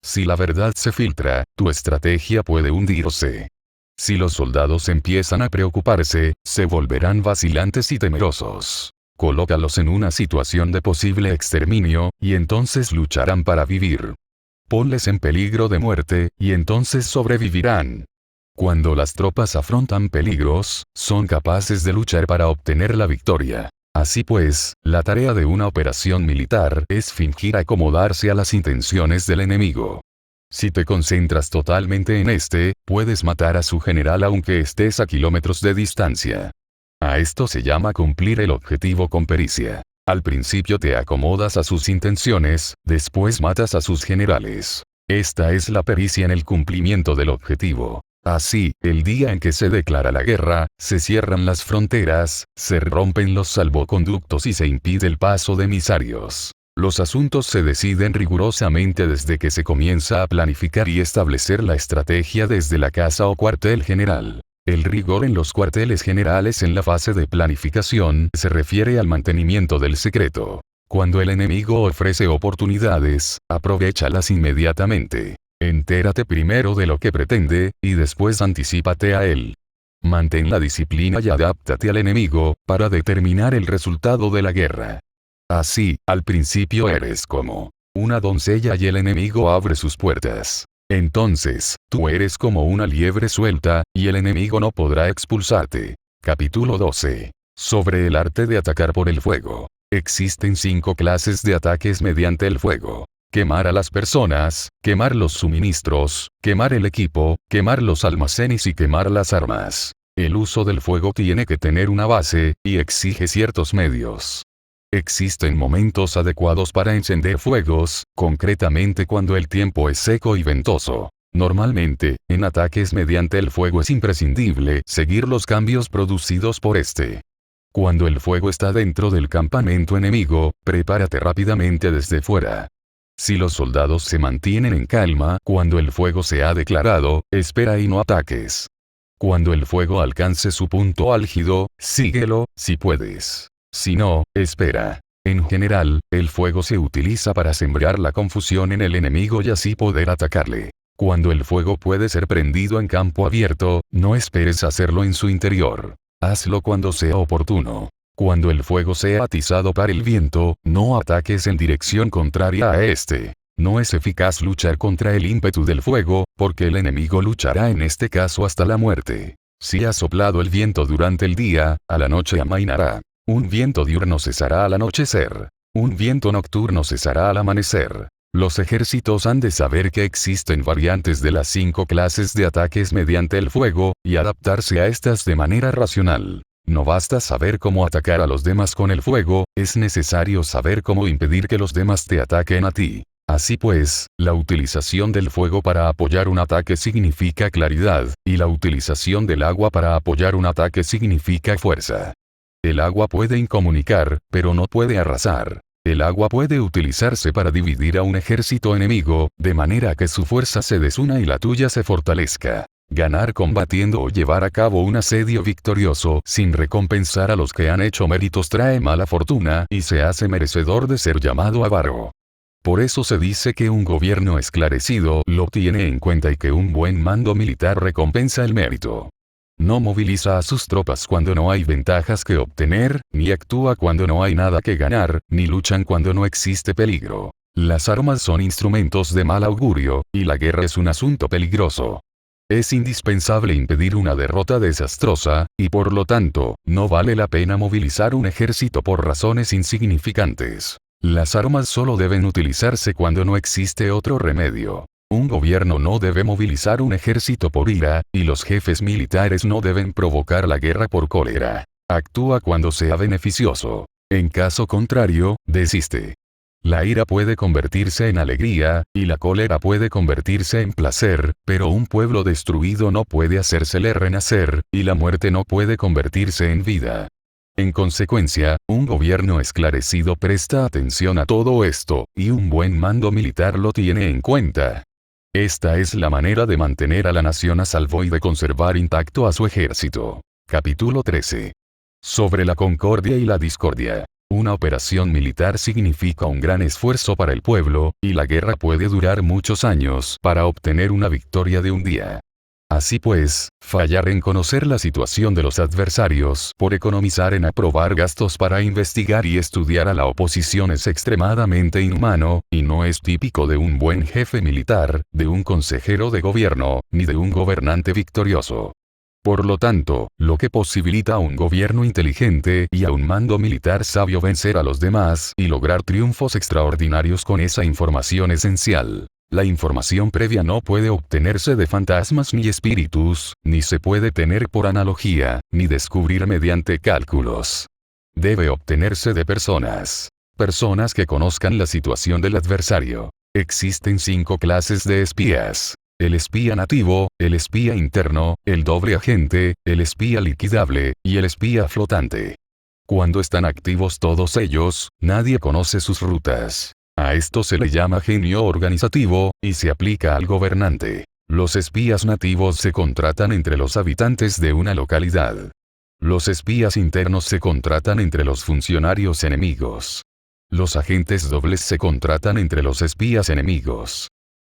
Si la verdad se filtra, tu estrategia puede hundirse. Si los soldados empiezan a preocuparse, se volverán vacilantes y temerosos. Colócalos en una situación de posible exterminio, y entonces lucharán para vivir. Ponles en peligro de muerte, y entonces sobrevivirán. Cuando las tropas afrontan peligros, son capaces de luchar para obtener la victoria. Así pues, la tarea de una operación militar es fingir acomodarse a las intenciones del enemigo. Si te concentras totalmente en puedes matar a su general aunque estés a kilómetros de distancia. A esto se llama cumplir el objetivo con pericia. Al principio te acomodas a sus intenciones, después matas a sus generales. Esta es la pericia en el cumplimiento del objetivo. Así, el día en que se declara la guerra, se cierran las fronteras, se rompen los salvoconductos y se impide el paso de emisarios. Los asuntos se deciden rigurosamente desde que se comienza a planificar y establecer la estrategia desde la casa o cuartel general. El rigor en los cuarteles generales en la fase de planificación se refiere al mantenimiento del secreto. Cuando el enemigo ofrece oportunidades, aprovéchalas inmediatamente. Entérate primero de lo que pretende, y después anticípate a él. Mantén la disciplina y adáptate al enemigo, para determinar el resultado de la guerra. Así, al principio eres como una doncella y el enemigo abre sus puertas. Entonces, tú eres como una liebre suelta, y el enemigo no podrá expulsarte. Capítulo 12. Sobre el arte de atacar por el fuego. Existen 5 clases de ataques mediante el fuego. Quemar a las personas, quemar los suministros, quemar el equipo, quemar los almacenes y quemar las armas. El uso del fuego tiene que tener una base, y exige ciertos medios. Existen momentos adecuados para encender fuegos, concretamente cuando el tiempo es seco y ventoso. Normalmente, en ataques mediante el fuego es imprescindible seguir los cambios producidos por este. Cuando el fuego está dentro del campamento enemigo, prepárate rápidamente desde fuera. Si los soldados se mantienen en calma cuando el fuego se ha declarado, espera y no ataques. Cuando el fuego alcance su punto álgido, síguelo, si puedes. Si no, espera. En general, el fuego se utiliza para sembrar la confusión en el enemigo y así poder atacarle. Cuando el fuego puede ser prendido en campo abierto, no esperes hacerlo en su interior. Hazlo cuando sea oportuno. Cuando el fuego sea atizado por el viento, no ataques en dirección contraria a este. No es eficaz luchar contra el ímpetu del fuego, porque el enemigo luchará en este caso hasta la muerte. Si ha soplado el viento durante el día, a la noche amainará. Un viento diurno cesará al anochecer. Un viento nocturno cesará al amanecer. Los ejércitos han de saber que existen variantes de las 5 clases de ataques mediante el fuego, y adaptarse a estas de manera racional. No basta saber cómo atacar a los demás con el fuego, es necesario saber cómo impedir que los demás te ataquen a ti. Así pues, la utilización del fuego para apoyar un ataque significa claridad, y la utilización del agua para apoyar un ataque significa fuerza. El agua puede incomunicar, pero no puede arrasar. El agua puede utilizarse para dividir a un ejército enemigo, de manera que su fuerza se desuna y la tuya se fortalezca. Ganar combatiendo o llevar a cabo un asedio victorioso sin recompensar a los que han hecho méritos trae mala fortuna y se hace merecedor de ser llamado avaro. Por eso se dice que un gobierno esclarecido lo tiene en cuenta y que un buen mando militar recompensa el mérito. No moviliza a sus tropas cuando no hay ventajas que obtener, ni actúa cuando no hay nada que ganar, ni luchan cuando no existe peligro. Las armas son instrumentos de mal augurio, y la guerra es un asunto peligroso. Es indispensable impedir una derrota desastrosa, y por lo tanto, no vale la pena movilizar un ejército por razones insignificantes. Las armas solo deben utilizarse cuando no existe otro remedio. Un gobierno no debe movilizar un ejército por ira, y los jefes militares no deben provocar la guerra por cólera. Actúa cuando sea beneficioso. En caso contrario, desiste. La ira puede convertirse en alegría, y la cólera puede convertirse en placer, pero un pueblo destruido no puede hacérsele renacer, y la muerte no puede convertirse en vida. En consecuencia, un gobierno esclarecido presta atención a todo esto, y un buen mando militar lo tiene en cuenta. Esta es la manera de mantener a la nación a salvo y de conservar intacto a su ejército. Capítulo 13. Sobre la concordia y la discordia. Una operación militar significa un gran esfuerzo para el pueblo, y la guerra puede durar muchos años para obtener una victoria de un día. Así pues, fallar en conocer la situación de los adversarios por economizar en aprobar gastos para investigar y estudiar a la oposición es extremadamente inhumano, y no es típico de un buen jefe militar, de un consejero de gobierno, ni de un gobernante victorioso. Por lo tanto, lo que posibilita a un gobierno inteligente y a un mando militar sabio vencer a los demás y lograr triunfos extraordinarios con esa información esencial. La información previa no puede obtenerse de fantasmas ni espíritus, ni se puede tener por analogía, ni descubrir mediante cálculos. Debe obtenerse de personas. Personas que conozcan la situación del adversario. Existen 5 clases de espías. El espía nativo, el espía interno, el doble agente, el espía liquidable, y el espía flotante. Cuando están activos todos ellos, nadie conoce sus rutas. A esto se le llama genio organizativo, y se aplica al gobernante. Los espías nativos se contratan entre los habitantes de una localidad. Los espías internos se contratan entre los funcionarios enemigos. Los agentes dobles se contratan entre los espías enemigos.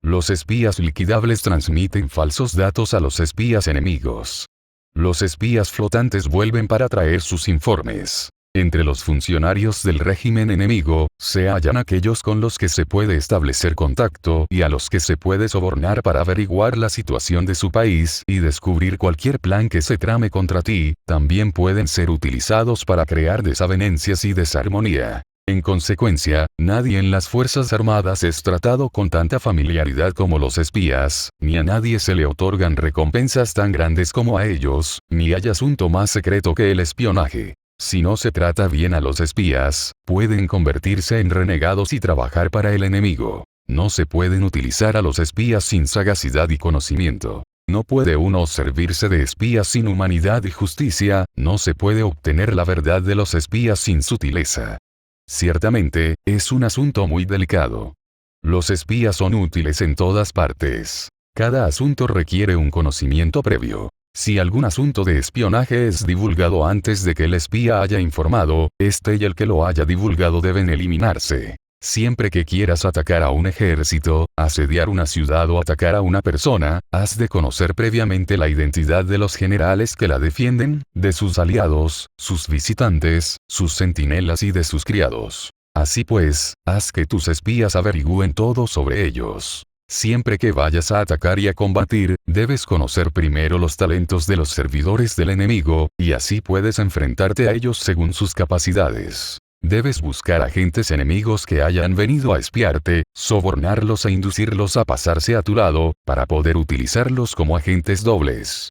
Los espías liquidables transmiten falsos datos a los espías enemigos. Los espías flotantes vuelven para traer sus informes. Entre los funcionarios del régimen enemigo, se hallan aquellos con los que se puede establecer contacto y a los que se puede sobornar para averiguar la situación de su país y descubrir cualquier plan que se trame contra ti. También pueden ser utilizados para crear desavenencias y desarmonía. En consecuencia, nadie en las Fuerzas Armadas es tratado con tanta familiaridad como los espías, ni a nadie se le otorgan recompensas tan grandes como a ellos, ni hay asunto más secreto que el espionaje. Si no se trata bien a los espías, pueden convertirse en renegados y trabajar para el enemigo. No se pueden utilizar a los espías sin sagacidad y conocimiento. No puede uno servirse de espías sin humanidad y justicia, no se puede obtener la verdad de los espías sin sutileza. Ciertamente, es un asunto muy delicado. Los espías son útiles en todas partes. Cada asunto requiere un conocimiento previo. Si algún asunto de espionaje es divulgado antes de que el espía haya informado, este y el que lo haya divulgado deben eliminarse. Siempre que quieras atacar a un ejército, asediar una ciudad o atacar a una persona, has de conocer previamente la identidad de los generales que la defienden, de sus aliados, sus visitantes, sus centinelas y de sus criados. Así pues, haz que tus espías averigüen todo sobre ellos. Siempre que vayas a atacar y a combatir, debes conocer primero los talentos de los servidores del enemigo, y así puedes enfrentarte a ellos según sus capacidades. Debes buscar agentes enemigos que hayan venido a espiarte, sobornarlos e inducirlos a pasarse a tu lado, para poder utilizarlos como agentes dobles.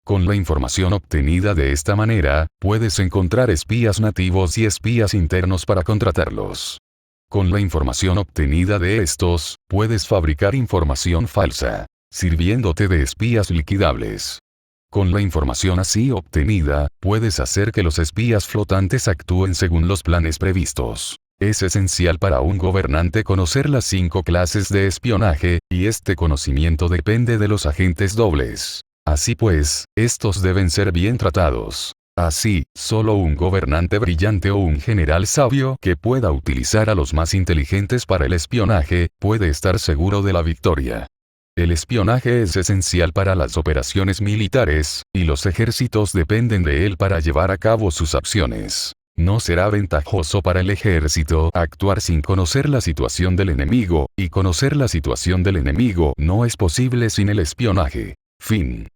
Con la información obtenida de esta manera, puedes encontrar espías nativos y espías internos para contratarlos. Con la información obtenida de estos, puedes fabricar información falsa, sirviéndote de espías liquidables. Con la información así obtenida, puedes hacer que los espías flotantes actúen según los planes previstos. Es esencial para un gobernante conocer las 5 clases de espionaje, y este conocimiento depende de los agentes dobles. Así pues, estos deben ser bien tratados. Así, solo un gobernante brillante o un general sabio que pueda utilizar a los más inteligentes para el espionaje, puede estar seguro de la victoria. El espionaje es esencial para las operaciones militares, y los ejércitos dependen de él para llevar a cabo sus acciones. No será ventajoso para el ejército actuar sin conocer la situación del enemigo, y conocer la situación del enemigo no es posible sin el espionaje. Fin.